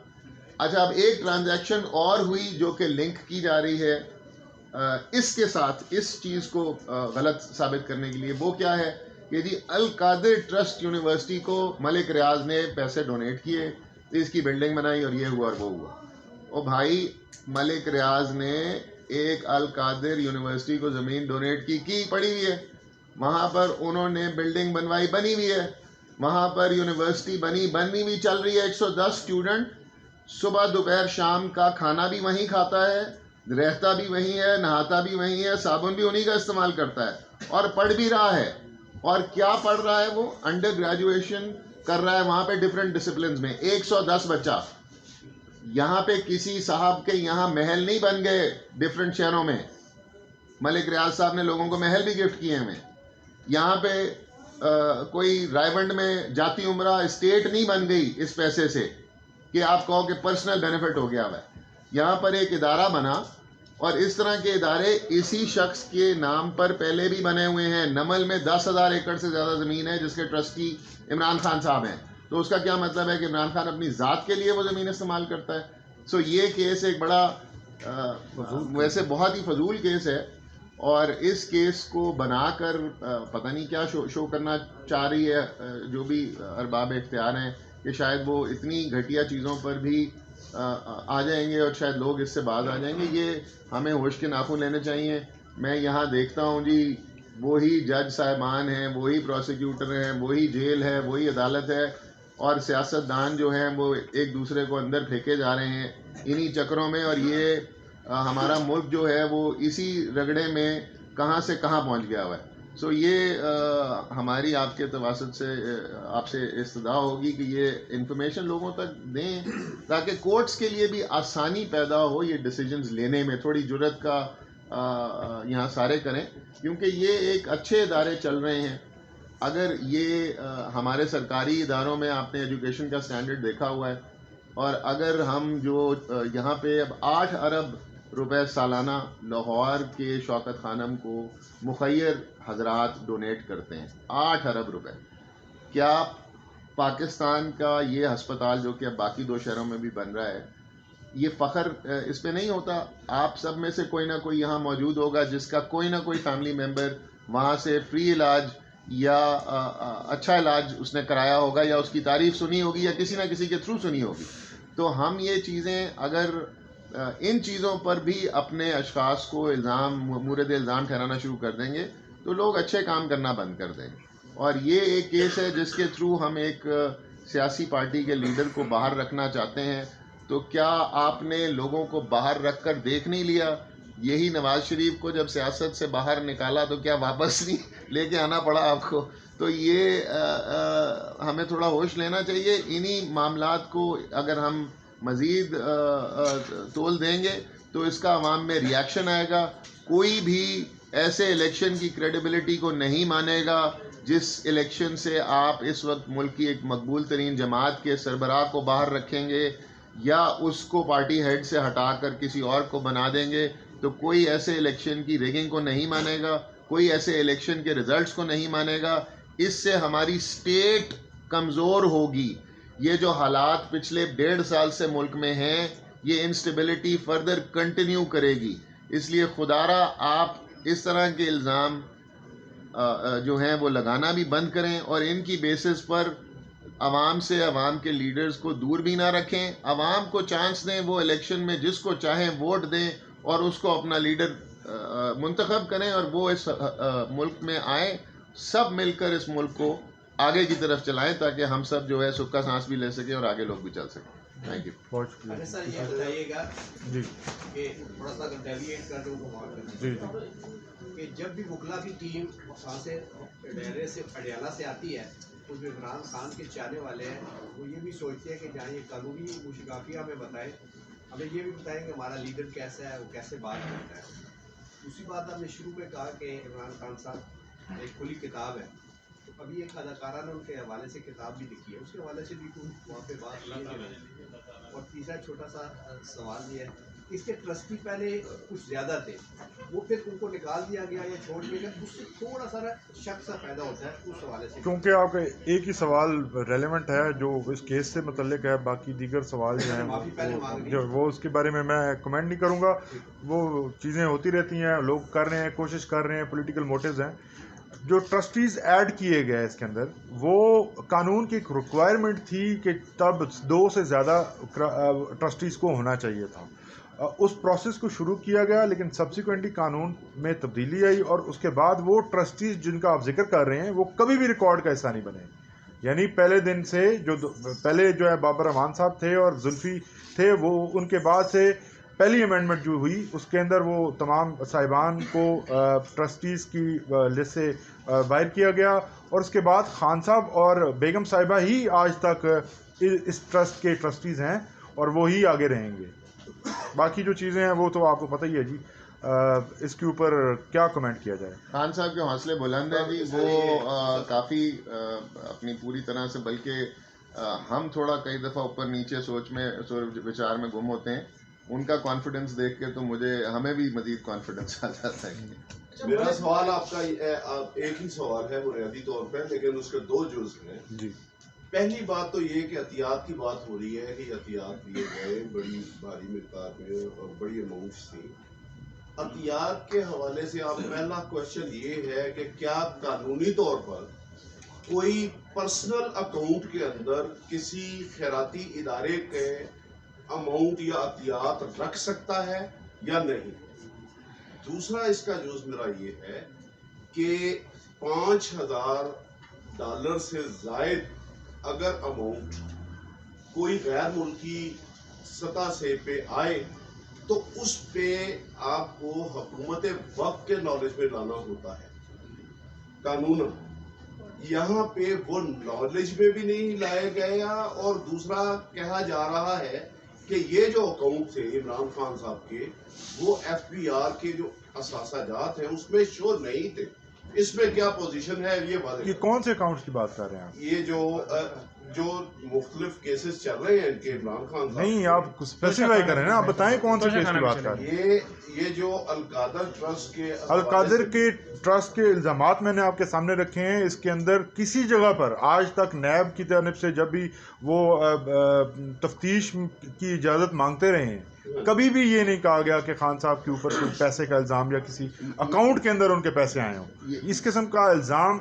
D: اچھا, اب ایک ٹرانزیکشن اور ہوئی جو کہ لنک کی جا رہی ہے اس کے ساتھ اس چیز کو غلط ثابت کرنے کے لیے. وہ کیا ہے کہ جی القادر ٹرسٹ یونیورسٹی کو ملک ریاض نے پیسے ڈونیٹ کیے, اس کی بلڈنگ بنائی اور یہ ہوا اور وہ ہوا. او بھائی, ملک ریاض نے ایک القادر یونیورسٹی کو زمین ڈونیٹ کی پڑی ہوئی ہے, وہاں پر انہوں نے بلڈنگ بنوائی بنی ہوئی ہے, وہاں پر یونیورسٹی بنی ہوئی چل رہی ہے. 110 اسٹوڈنٹ صبح دوپہر شام کا کھانا بھی وہیں کھاتا ہے, رہتا بھی وہیں ہے, نہاتا بھی وہیں ہے, صابن بھی انہیں کا استعمال کرتا ہے, اور پڑھ بھی رہا ہے. اور کیا پڑھ رہا ہے وہ؟ انڈر گریجویشن کر رہا ہے وہاں پہ ڈفرینٹ ڈسپلنز میں. 110 بچہ. یہاں پہ کسی صاحب کے یہاں محل نہیں بن گئے ڈفرینٹ شہروں میں, ملک ریاض صاحب نے لوگوں کو محل بھی گفٹ کیے ہیں. یہاں پہ کوئی رائے میں جاتی عمرہ اسٹیٹ نہیں بن گئی اس پیسے سے کہ آپ کہو کہ پرسنل بینیفٹ ہو گیا ہوا ہے. یہاں پر ایک ادارہ بنا, اور اس طرح کے ادارے اسی شخص کے نام پر پہلے بھی بنے ہوئے ہیں. نمل میں 10,000 ایکڑ سے زیادہ زمین ہے جس کے ٹرسٹی عمران خان صاحب ہیں. تو اس کا کیا مطلب ہے کہ عمران خان اپنی ذات کے لیے وہ زمین استعمال کرتا ہے؟ سو یہ کیس ایک بڑا ویسے بہت ہی فضول کیس ہے, اور اس کیس کو بنا کر پتہ نہیں کیا شو کرنا چاہ رہی ہے جو بھی ارباب اختیار ہیں, کہ شاید وہ اتنی گھٹیا چیزوں پر بھی آ جائیں گے اور شاید لوگ اس سے باز آ جائیں گے. یہ ہمیں ہوش کے ناخن لینے چاہیے. میں یہاں دیکھتا ہوں جی وہی جج صاحبان ہیں, وہی پروسیکیوٹر ہیں, وہی جیل ہے, وہی عدالت ہے, اور سیاست دان جو ہیں وہ ایک دوسرے کو اندر پھینکے جا رہے ہیں انہی چکروں میں. اور یہ ہمارا ملک جو ہے وہ اسی رگڑے میں کہاں سے کہاں پہنچ گیا ہوا ہے. سو یہ ہماری آپ کے تواسط سے آپ سے استدعا ہوگی کہ یہ انفارمیشن لوگوں تک دیں تاکہ کورٹس کے لیے بھی آسانی پیدا ہو یہ ڈیسیجنز لینے میں. تھوڑی جرت کا یہاں سارے کریں, کیونکہ یہ ایک اچھے ادارے چل رہے ہیں. اگر یہ ہمارے سرکاری اداروں میں آپ نے ایجوکیشن کا سٹینڈرڈ دیکھا ہوا ہے, اور اگر ہم جو یہاں پہ اب 8 ارب روپے سالانہ لاہور کے شوکت خانم کو مخیر حضرات ڈونیٹ کرتے ہیں, 8 ارب روپے. کیا پاکستان کا یہ ہسپتال جو کہ اب باقی 2 شہروں میں بھی بن رہا ہے, یہ فخر اس پہ نہیں ہوتا. آپ سب میں سے کوئی نہ کوئی یہاں موجود ہوگا جس کا کوئی نہ کوئی فیملی ممبر وہاں سے فری علاج یا اچھا علاج اس نے کرایا ہوگا, یا اس کی تعریف سنی ہوگی, یا کسی نہ کسی کے تھرو سنی ہوگی. تو ہم یہ چیزیں اگر ان چیزوں پر بھی اپنے اشخاص کو مورد الزام ٹھہرانا شروع کر دیں گے تو لوگ اچھے کام کرنا بند کر دیں گے. اور یہ ایک کیس ہے جس کے تھرو ہم ایک سیاسی پارٹی کے لیڈر کو باہر رکھنا چاہتے ہیں. تو کیا آپ نے لوگوں کو باہر رکھ کر دیکھ نہیں لیا؟ یہی نواز شریف کو جب سیاست سے باہر نکالا تو کیا واپس نہیں لے کے آنا پڑا آپ کو؟ تو یہ ہمیں تھوڑا ہوش لینا چاہیے. انہی معاملات کو اگر ہم مزید تول دیں گے تو اس کا عوام میں ریاکشن آئے گا. کوئی بھی ایسے الیکشن کی کریڈیبلٹی کو نہیں مانے گا جس الیکشن سے آپ اس وقت ملک کی ایک مقبول ترین جماعت کے سربراہ کو باہر رکھیں گے یا اس کو پارٹی ہیڈ سے ہٹا کر کسی اور کو بنا دیں گے. تو کوئی ایسے الیکشن کی ریگنگ کو نہیں مانے گا, کوئی ایسے الیکشن کے ریزلٹس کو نہیں مانے گا. اس سے ہماری اسٹیٹ کمزور ہوگی. یہ جو حالات پچھلے 1.5 سال سے ملک میں ہیں, یہ انسٹیبلٹی فردر کنٹینیو کرے گی. اس لیے خدارا آپ اس طرح کے الزام جو ہیں وہ لگانا بھی بند کریں, اور ان کی بیسس پر عوام سے, عوام کے لیڈرز کو دور بھی نہ رکھیں. عوام کو چانس دیں, وہ الیکشن میں جس کو چاہیں ووٹ دیں اور اس کو اپنا لیڈر منتخب کریں, اور وہ اس ملک میں آئیں. سب مل کر اس ملک کو آگے کی طرف چلائیں تاکہ ہم سب جو ہے سکھ کا سانس بھی لے سکیں اور آگے لوگ بھی چل سکیں. Thank you.
B: بہت شکریہ.
C: سر یہ بتائیے گا
B: جی
C: کہ تھوڑا سا ڈیویٹ کر دوں
B: جی
C: کہ جب بھی وکلا کی ٹیم وہاں سے ڈیرے سے پٹیالہ سے آتی ہے تو جو عمران خان کے چاہنے والے ہیں وہ یہ بھی سوچتے ہیں کہ جہاں یہ قانونی مشکافی ہمیں بتائیں, ہمیں یہ بھی بتائیں کہ ہمارا لیڈر کیسا ہے, وہ کیسے بات کرتا ہے. دوسری بات آپ نے شروع میں کہا کہ عمران خان صاحب ایک کھلی کتاب ہے, تو ابھی ایک اداکارہ نے ان کے حوالے سے کتاب بھی لکھی ہے, اس کے حوالے سے بھی وہاں پہ بات کی ہے. اور تیسرا چھوٹا سا سوال یہ ہے, اس کے ٹرسٹی پہلے کچھ زیادہ تھے, وہ پھر ان کو نکال دیا گیا یا چھوڑ دیا گیا, اس سے تھوڑا سا شک سا پیدا ہوتا ہے اس حوالے سے.
B: کیونکہ آپ کا ایک ہی سوال ریلیونٹ ہے جو اس کیس سے متعلق ہے, باقی دیگر سوال جو ہیں وہ اس کے بارے میں کمنٹ نہیں کروں گا. وہ چیزیں ہوتی رہتی ہیں, لوگ کر رہے ہیں, کوشش کر رہے ہیں, پولیٹیکل موٹیوز ہیں. جو ٹرسٹیز ایڈ کیے گئے اس کے اندر, وہ قانون کی ایک ریکوائرمنٹ تھی کہ تب 2 سے زیادہ ٹرسٹیز کو ہونا چاہیے تھا. اس پروسیس کو شروع کیا گیا, لیکن سبسیکوئنٹلی قانون میں تبدیلی آئی, اور اس کے بعد وہ ٹرسٹیز جن کا آپ ذکر کر رہے ہیں وہ کبھی بھی ریکارڈ کا حصہ نہیں بنے. یعنی پہلے دن سے پہلے جو ہے بابر رحمان صاحب تھے اور زلفی تھے, وہ ان کے بعد سے پہلی امینڈمنٹ جو ہوئی اس کے اندر وہ تمام صاحبان کو ٹرسٹیز کی لسٹ سے باہر کیا گیا, اور اس کے بعد خان صاحب اور بیگم صاحبہ ہی آج تک اس ٹرسٹ کے ٹرسٹیز ہیں, اور وہی آگے رہیں گے. باقی جو چیزیں ہیں وہ تو آپ کو پتہ ہی ہے جی. اس کے اوپر کیا کمنٹ کیا جائے؟ خان
D: صاحب کے حوصلے بلند ہیں جی, وہ کافی اپنی پوری طرح سے, بلکہ ہم تھوڑا کئی دفعہ اوپر نیچے سوچ وچار میں گم ہوتے ہیں. ان کا کانفیڈنس دیکھ کے تو ہمیں بھی مزید کانفیڈنس آ جاتا ہے.
E: میرا سوال آپ کا ایک ہی سوال ہے بنیادی طور پہ, لیکن اس کے 2 جزء ہیں.
B: جی.
E: پہلی بات تو یہ کہ احتیاط کی بات ہو رہی ہے کہ احتیاط لیے گئے بڑی بھاری مقدار میں اور بڑی اماؤنٹس تھی. احتیاط کے حوالے سے آپ پہلا کوشچن یہ ہے کہ کیا قانونی طور پر کوئی پرسنل اکاؤنٹ کے اندر کسی خیراتی ادارے کے اماؤنٹ یا احتیاط رکھ سکتا ہے یا نہیں؟ دوسرا اس کا جز میرا یہ ہے کہ $5,000 سے زائد اگر اماؤنٹ کوئی غیر ملکی سطح سے پہ آئے تو اس پہ آپ کو حکومت وقت کے نالج میں لانا ہوتا ہے قانون. یہاں پہ وہ نالج میں بھی نہیں لائے گئے, اور دوسرا کہا جا رہا ہے کہ یہ جو اکاؤنٹ تھے عمران خان صاحب کے, وہ FBR کے جو اثاثہ جات ہیں اس میں شو نہیں تھے. اس میں کیا پوزیشن ہے یہ واضح
B: یہ کون سے اکاؤنٹس کی بات کر رہے ہیں آپ؟
E: یہ جو مختلف کیسز چل رہے ہیں ان کے عمران خان صاحب،
B: نہیں آپ اسپیسیفائی کریں نا، آپ بتائیں کون سے کیس کی بات کر رہے ہیں.
E: یہ جو القادر ٹرسٹ کے
B: القادر کے ٹرسٹ کے الزامات میں نے آپ کے سامنے رکھے ہیں. اس کے اندر کسی جگہ پر آج تک نیب کی جانب سے جب بھی وہ تفتیش کی اجازت مانگتے رہے ہیں، کبھی بھی یہ نہیں کہا گیا کہ خان صاحب کے اوپر کوئی پیسے کا الزام یا کسی اکاؤنٹ کے اندر ان کے پیسے آئے ہوں. اس قسم کا الزام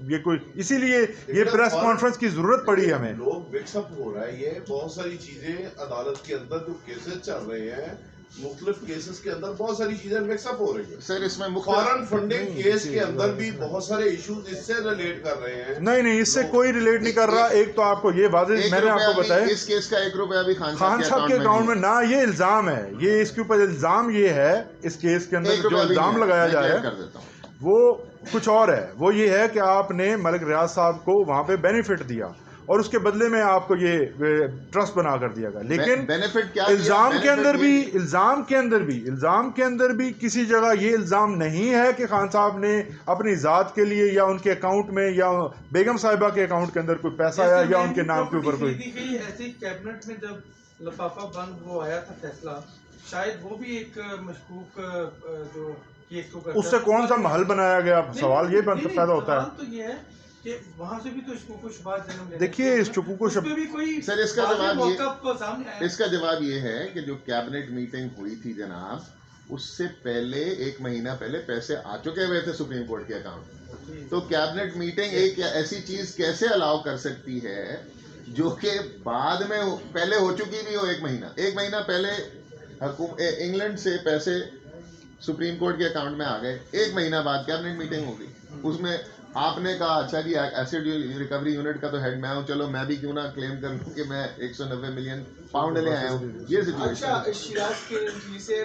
B: یہ کوئی، اسی لیے یہ پریس کانفرنس کی ضرورت پڑی ہمیں.
E: لوگ مکس اپ ہو رہا ہے، یہ بہت ساری چیزیں عدالت کے اندر جو کیسز چل رہے ہیں، مختلف کیسز کے اندر بہت ساری چیزیں مکس اپ ہو رہی ہیں.
D: سر اس میں
E: فارن فنڈنگ کیس کے اندر بھی بہت سارے ایشوز اس سے ریلیٹ کر رہے ہیں.
B: نہیں اس سے کوئی ریلیٹ نہیں کر رہا. ایک تو آپ کو یہ واضح میں نے آپ کو بتایا،
D: اس کیس کا 1 روپیہ بھی خان
B: صاحب کے اکاؤنٹ میں نہ. یہ الزام ہے، یہ اس کے اوپر الزام یہ ہے، اس کیس کے اندر جو الزام لگایا جا رہا ہے وہ کچھ اور ہے. وہ یہ ہے کہ آپ نے ملک ریاض صاحب کو وہاں پہ بینیفٹ دیا اور اس کے بدلے میں آپ کو یہ ٹرسٹ بنا کر دیا گیا. لیکن الزام کے اندر بھی کسی جگہ یہ الزام نہیں ہے کہ خان صاحب نے اپنی ذات کے لیے یا ان کے اکاؤنٹ میں یا بیگم صاحبہ کے اکاؤنٹ کے اندر کوئی پیسہ آیا یا ان کے نام کے اوپر کوئی.
F: ایسی کیبنٹ میں جب لفافہ بند وہ آیا تھا فیصلہ، شاید وہ بھی ایک مشکوک جو کیس کو کرتا ہے،
B: اس سے کون سا محل بنایا گیا؟ سوال یہ پیدا ہوتا ہے.
F: تو یہ ہے کہ وہاں سے بھی تو شکوک و شبہات جنم لیتے.
B: دیکھیے اس شکوک و
D: سر اس کا جواب یہ ہے کہ جو کیبنٹ میٹنگ ہوئی تھی جناب، اس سے پہلے 1 مہینہ پہلے پیسے آ چکے ہوئے تھے سپریم کورٹ کے اکاؤنٹ میں. تو کیبنٹ میٹنگ ایک ایسی چیز کیسے الاؤ کر سکتی ہے جو کہ بعد میں پہلے ہو چکی بھی ہو؟ 1 مہینہ پہلے انگلینڈ سے پیسے سپریم کورٹ کے اکاؤنٹ میں آ گئے، 1 مہینہ بعد کیبنٹ میٹنگ ہو گئی. اس میں آپ نے کہا اچھا جی ایسڈ ریکوری یونٹ کا تو ہیڈ میں ہوں، چلو میں بھی کیوں نہ کلیم کر لوں کہ میں 190 ملین پاؤنڈ لے آیا ہوں. یہ سچویشن.
C: اچھا شیراز کے سے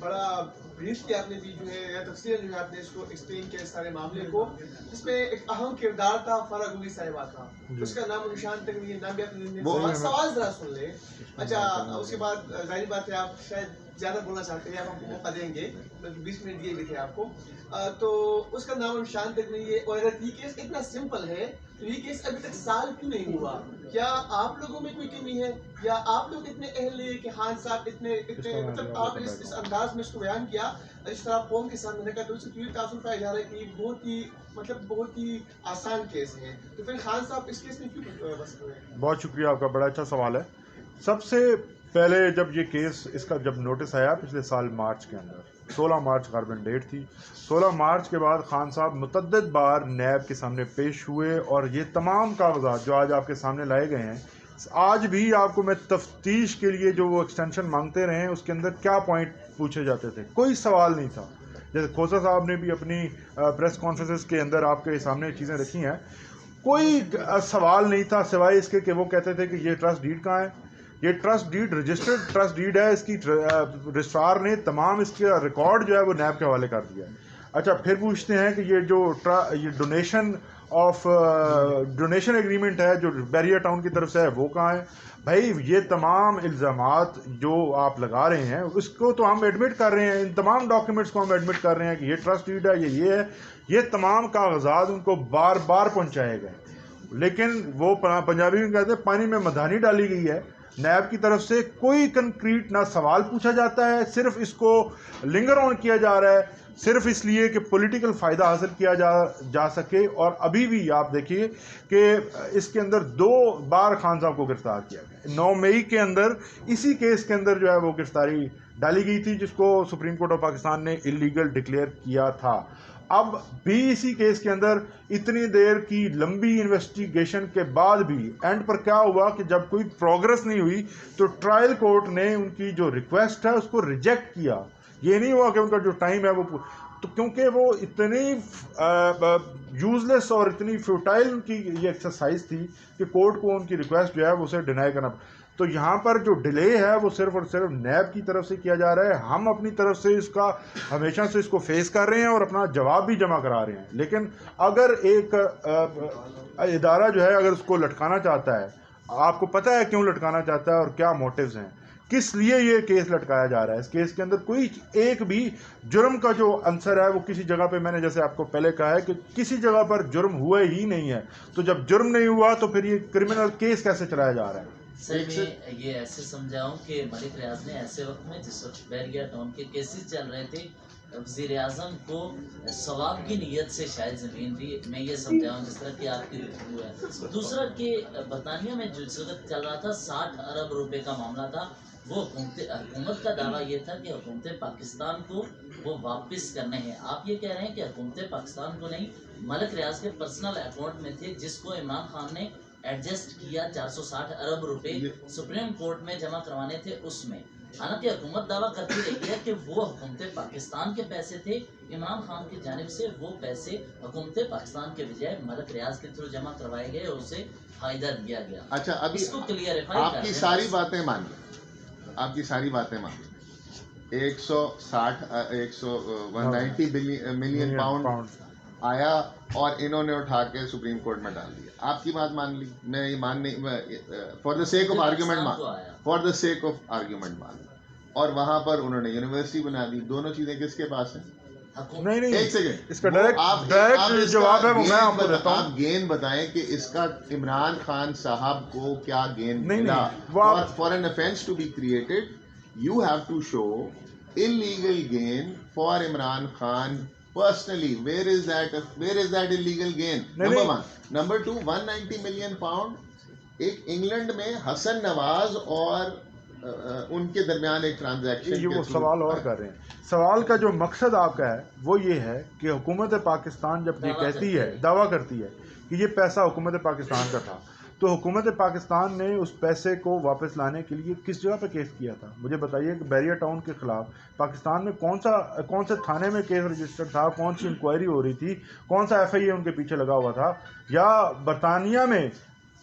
C: بڑا بریف کیا آپ نے دی جو ہے، یا تفصیل جو ہے آپ نے اس کو ایکسپلین کیا اس سارے معاملے کو، جس میں ایک اہم کردار تھا فرح گوگی صاحبہ کا. اس کا نام و نشان تک نہیں، نام بھی آپ نے سوال ذرا سن لیں. اچھا اس کے بعد ظاہری بات ہے آپ شاید زیادہ بولنا چاہتے ہیں، آپ ہم کو موقع دیں گے، 20 منٹ دیے بھی تھے آپ کو. تو اس کا نام و نشان تک نہیں ہے. اور اگر یہ کیس اتنا سمپل ہے تو یہ کیس ابھی تک سال کیوں نہیں ہوا؟ کیا آپ لوگوں میں کوئی کمی ہے، یا آپ لوگ اتنے اہل نہیں کہ خان صاحب اتنے مطلب آپ اس انداز میں اس کو بیان کیا اس طرح قوم کے سامنے کا، تو اس سے تاثر پایا جا رہا ہے کہ بہت ہی آسان کیس ہے. تو پھر خان صاحب اس کیس میں کیوں بس ہوئے؟
B: بہت شکریہ آپ کا، بڑا اچھا سوال ہے. سب سے پہلے جب یہ کیس اس کا جب نوٹس آیا پچھلے سال مارچ کے اندر، 16 مارچ غالباً ڈیٹ تھی، 16 مارچ کے بعد خان صاحب متعدد بار نیب کے سامنے پیش ہوئے اور یہ تمام کاغذات جو آج آپ کے سامنے لائے گئے ہیں، آج بھی آپ کو میں تفتیش کے لیے جو وہ ایکسٹینشن مانگتے رہے ہیں اس کے اندر کیا پوائنٹ پوچھے جاتے تھے، کوئی سوال نہیں تھا. جیسے کھوسا صاحب نے بھی اپنی پریس کانفرنسز کے اندر آپ کے سامنے چیزیں رکھی ہیں، کوئی سوال نہیں تھا سوائے اس کے کہ وہ کہتے تھے کہ یہ ٹرسٹ ڈیڈ کہاں ہے. یہ trust deed registered trust deed ہے، اس کی رجسٹرار نے تمام اس کا ریکارڈ جو ہے وہ نیب کے حوالے کر دیا ہے. اچھا پھر پوچھتے ہیں کہ یہ ڈونیشن ایگریمنٹ ہے جو بیریا ٹاؤن کی طرف سے ہے وہ کہاں ہے. بھائی یہ تمام الزامات جو آپ لگا رہے ہیں اس کو تو ہم ایڈمٹ کر رہے ہیں، ان تمام ڈاکیومنٹس کو ہم ایڈمٹ کر رہے ہیں کہ یہ ٹرسٹ ڈیڈ ہے، یہ ہے. یہ تمام کاغذات ان کو بار بار پہنچائے گئے، لیکن وہ پنجابی میں کہتے ہیں پانی میں مدھانی ڈالی گئی ہے. نیب کی طرف سے کوئی کنکریٹ نہ سوال پوچھا جاتا ہے، صرف اس کو لنگر آن کیا جا رہا ہے، صرف اس لیے کہ پولیٹیکل فائدہ حاصل کیا جا سکے. اور ابھی بھی آپ دیکھیے کہ اس کے اندر 2 بار خان صاحب کو گرفتار کیا گیا. 9 مئی کے اندر اسی کیس کے اندر جو ہے وہ گرفتاری ڈالی گئی تھی جس کو سپریم کورٹ آف پاکستان نے انلیگل ڈکلیئر کیا تھا. اب بھی اسی کیس کے اندر اتنی دیر کی لمبی انویسٹیگیشن کے بعد بھی اینڈ پر کیا ہوا کہ جب کوئی پروگرس نہیں ہوئی تو ٹرائل کورٹ نے ان کی جو ریکویسٹ ہے اس کو ریجیکٹ کیا. یہ نہیں ہوا کہ ان کا جو ٹائم ہے وہ تو کیونکہ وہ اتنی یوزلیس اور اتنی فیوٹائل ان کی یہ ایکسرسائز تھی کہ کورٹ کو ان کی ریکویسٹ جو ہے وہ اسے ڈینائی کرنا. تو یہاں پر جو ڈیلے ہے وہ صرف اور صرف نیب کی طرف سے کیا جا رہا ہے. ہم اپنی طرف سے اس کا ہمیشہ سے اس کو فیس کر رہے ہیں اور اپنا جواب بھی جمع کرا رہے ہیں. لیکن اگر ایک ادارہ جو ہے اگر اس کو لٹکانا چاہتا ہے، آپ کو پتہ ہے کیوں لٹکانا چاہتا ہے اور کیا موٹیوز ہیں. کس لیے یہ کیس لٹکایا جا رہا ہے. اس کیس کے اندر کوئی ایک بھی جرم کا جو عنصر ہے وہ کسی جگہ پہ، میں نے جیسے آپ کو پہلے کہا ہے کہ کسی جگہ پر جرم ہوا ہی نہیں ہے. تو جب جرم نہیں ہوا تو پھر یہ کرمنل کیس کیسے چلایا جا رہا ہے؟
G: سر میں یہ ایسے سمجھاؤں کہ ملک ریاض نے ایسے وقت میں جس وقت بیریا ٹاؤن کے کیسز چل رہے تھے، وزیر اعظم کو ثواب کی نیت سے شاید زمین دی. میں یہ سمجھاؤں جس طرح کہ آپ کی گفتگو ہے. دوسرا کہ برطانیہ میں جو اس وقت چل رہا تھا 60 ارب روپے کا معاملہ تھا، وہ حکومت کا دعویٰ یہ تھا کہ حکومت پاکستان کو وہ واپس کرنے ہیں. آپ یہ کہہ رہے ہیں کہ حکومت پاکستان کو نہیں، ملک ریاض کے پرسنل اکاؤنٹ میں تھے جس کو عمران خان نے ایڈجسٹ کیا 460 ارب روپے سپریم کورٹ میں جمع کروانے تھے اس میں. حالانکہ حکومت دعویٰ کرتی رہی ہے کہ وہ حکومت پاکستان کے پیسے تھے، عمران خان کی جانب سے وہ پیسے حکومت پاکستان کے بجائے ملک ریاض کے تھرو جمع کروائے گئے اور اسے فائدہ دیا گیا.
D: اچھا ابھی
G: اس کو کلیئرفائی
D: آپ کی ساری باتیں مان لیں، آپ کی ساری باتیں مان لیں. 190 ملین پاؤنڈ آیا اور انہوں نے اٹھا کے سپریم کورٹ میں ڈال دیا. آپ کی بات مان لی، میں یہ مان نہیں، for the sake of argument مان، اور وہاں پر انہوں نے یونیورسٹی بنا دی. دونوں چیزیں کس کے پاس ہیں؟
B: نہیں
D: ایک سیکنڈ،
B: اس کا ڈائریکٹ جواب ہے وہ میں آپ کو دیتا ہوں.
D: آپ گین بتائیں کہ اس کا عمران خان صاحب کو کیا گین
B: نہیں،
D: ملا.
B: وہ
D: for an offense to be created you have to show illegal gain for Imran Khan personally. Where is that illegal gain? Number one. Number two, 190 million pound ایک انگلینڈ میں حسن نواز اور ان کے درمیان ایک ٹرانزیکشن.
B: یہ وہ سوال اور کر رہے ہیں. سوال کا جو مقصد آپ کا ہے وہ یہ ہے کہ حکومت پاکستان جب یہ کہتی ہے، دعویٰ کرتی ہے کہ یہ پیسہ حکومت پاکستان کا تھا، تو حکومت پاکستان نے اس پیسے کو واپس لانے کے لیے کس جگہ پہ کیس کیا تھا؟ مجھے بتائیے کہ بیریا ٹاؤن کے خلاف پاکستان میں کون سے تھانے میں کیس رجسٹر تھا، کون سی انکوائری ہو رہی تھی، کون سا FIA ان کے پیچھے لگا ہوا تھا، یا برطانیہ میں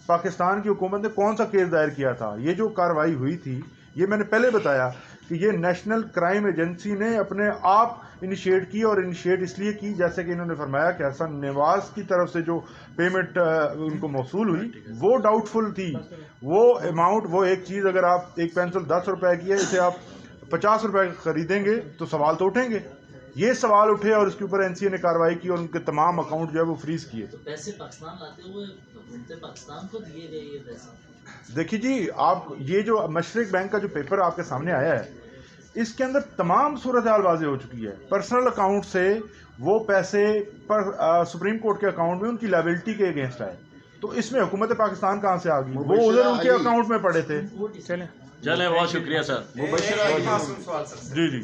B: پاکستان کی حکومت نے کون سا کیس دائر کیا تھا؟ یہ جو کارروائی ہوئی تھی، یہ میں نے پہلے بتایا کہ یہ نیشنل کرائم ایجنسی نے اپنے آپ انیشیٹ کی، اور انیشیٹ اس لیے کی جیسے کہ انہوں نے فرمایا کہ حسن نواز کی طرف سے جو پیمنٹ ان کو موصول ہوئی وہ ڈاؤٹ فل تھی. وہ اماؤنٹ، وہ ایک چیز اگر آپ ایک پینسل 10 روپے کی ہے، اسے آپ 50 روپے خریدیں گے تو سوال تو اٹھیں گے. یہ سوال اٹھے اور اس کے اوپر NCA نے کارروائی کی اور ان کے تمام اکاؤنٹ جو ہے وہ فریز کیے.
G: تو پیسے پاکستان لاتے ہوئے حکومت پاکستان کو دیے گئے یہ پیسے.
B: دیکھیے جی، آپ یہ جو مشرق بینک کا جو پیپر آپ کے سامنے آیا ہے، اس کے اندر تمام صورتحال واضح ہو چکی ہے. پرسنل اکاؤنٹ سے وہ پیسے پر سپریم کورٹ کے اکاؤنٹ میں ان کی لائبلٹی کے اگینسٹ آئے. تو اس میں حکومت پاکستان کہاں سے آ گئی؟ وہ ادھر ان کے اکاؤنٹ میں پڑے تھے.
H: چلیں بہت شکریہ سر.
B: جی جی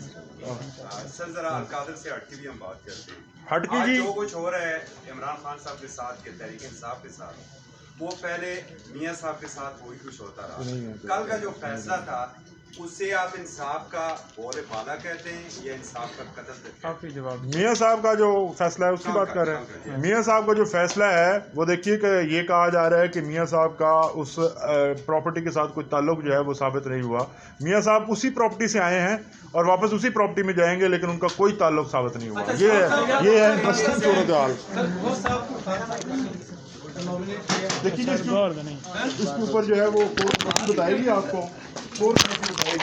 A: سر ذرا القادر سے ہٹ کے بھی ہم بات کرتے ہیں.
B: ہٹ کے جی،
A: جو کچھ ہو رہا ہے عمران خان صاحب کے ساتھ کے تحریک انصاف کے ساتھ، وہ پہلے میاں صاحب کے ساتھ وہی کچھ ہوتا رہا. کل کا جو فیصلہ تھا اس سے آپ انصاف کا بول بالا کہتے ہیں یا انصاف کا قتل؟
B: میاں صاحب کا جو فیصلہ ہے اس کی بات کر رہے ہیں. میاں صاحب کا جو فیصلہ ہے وہ دیکھیے کہ یہ کہا جا رہا ہے کہ میاں صاحب کا اس پراپرٹی کے ساتھ کوئی تعلق جو ہے وہ ثابت نہیں ہوا. میاں صاحب اسی پراپرٹی سے آئے ہیں اور واپس اسی پراپرٹی میں جائیں گے، لیکن ان کا کوئی تعلق ثابت نہیں ہوا. یہ ہے انٹرسٹنگ صورتحال. دیکھیے جی، اس کے اوپر جو ہے وہ کورٹ بتائے گی آپ کو، کورٹ بتائے گی.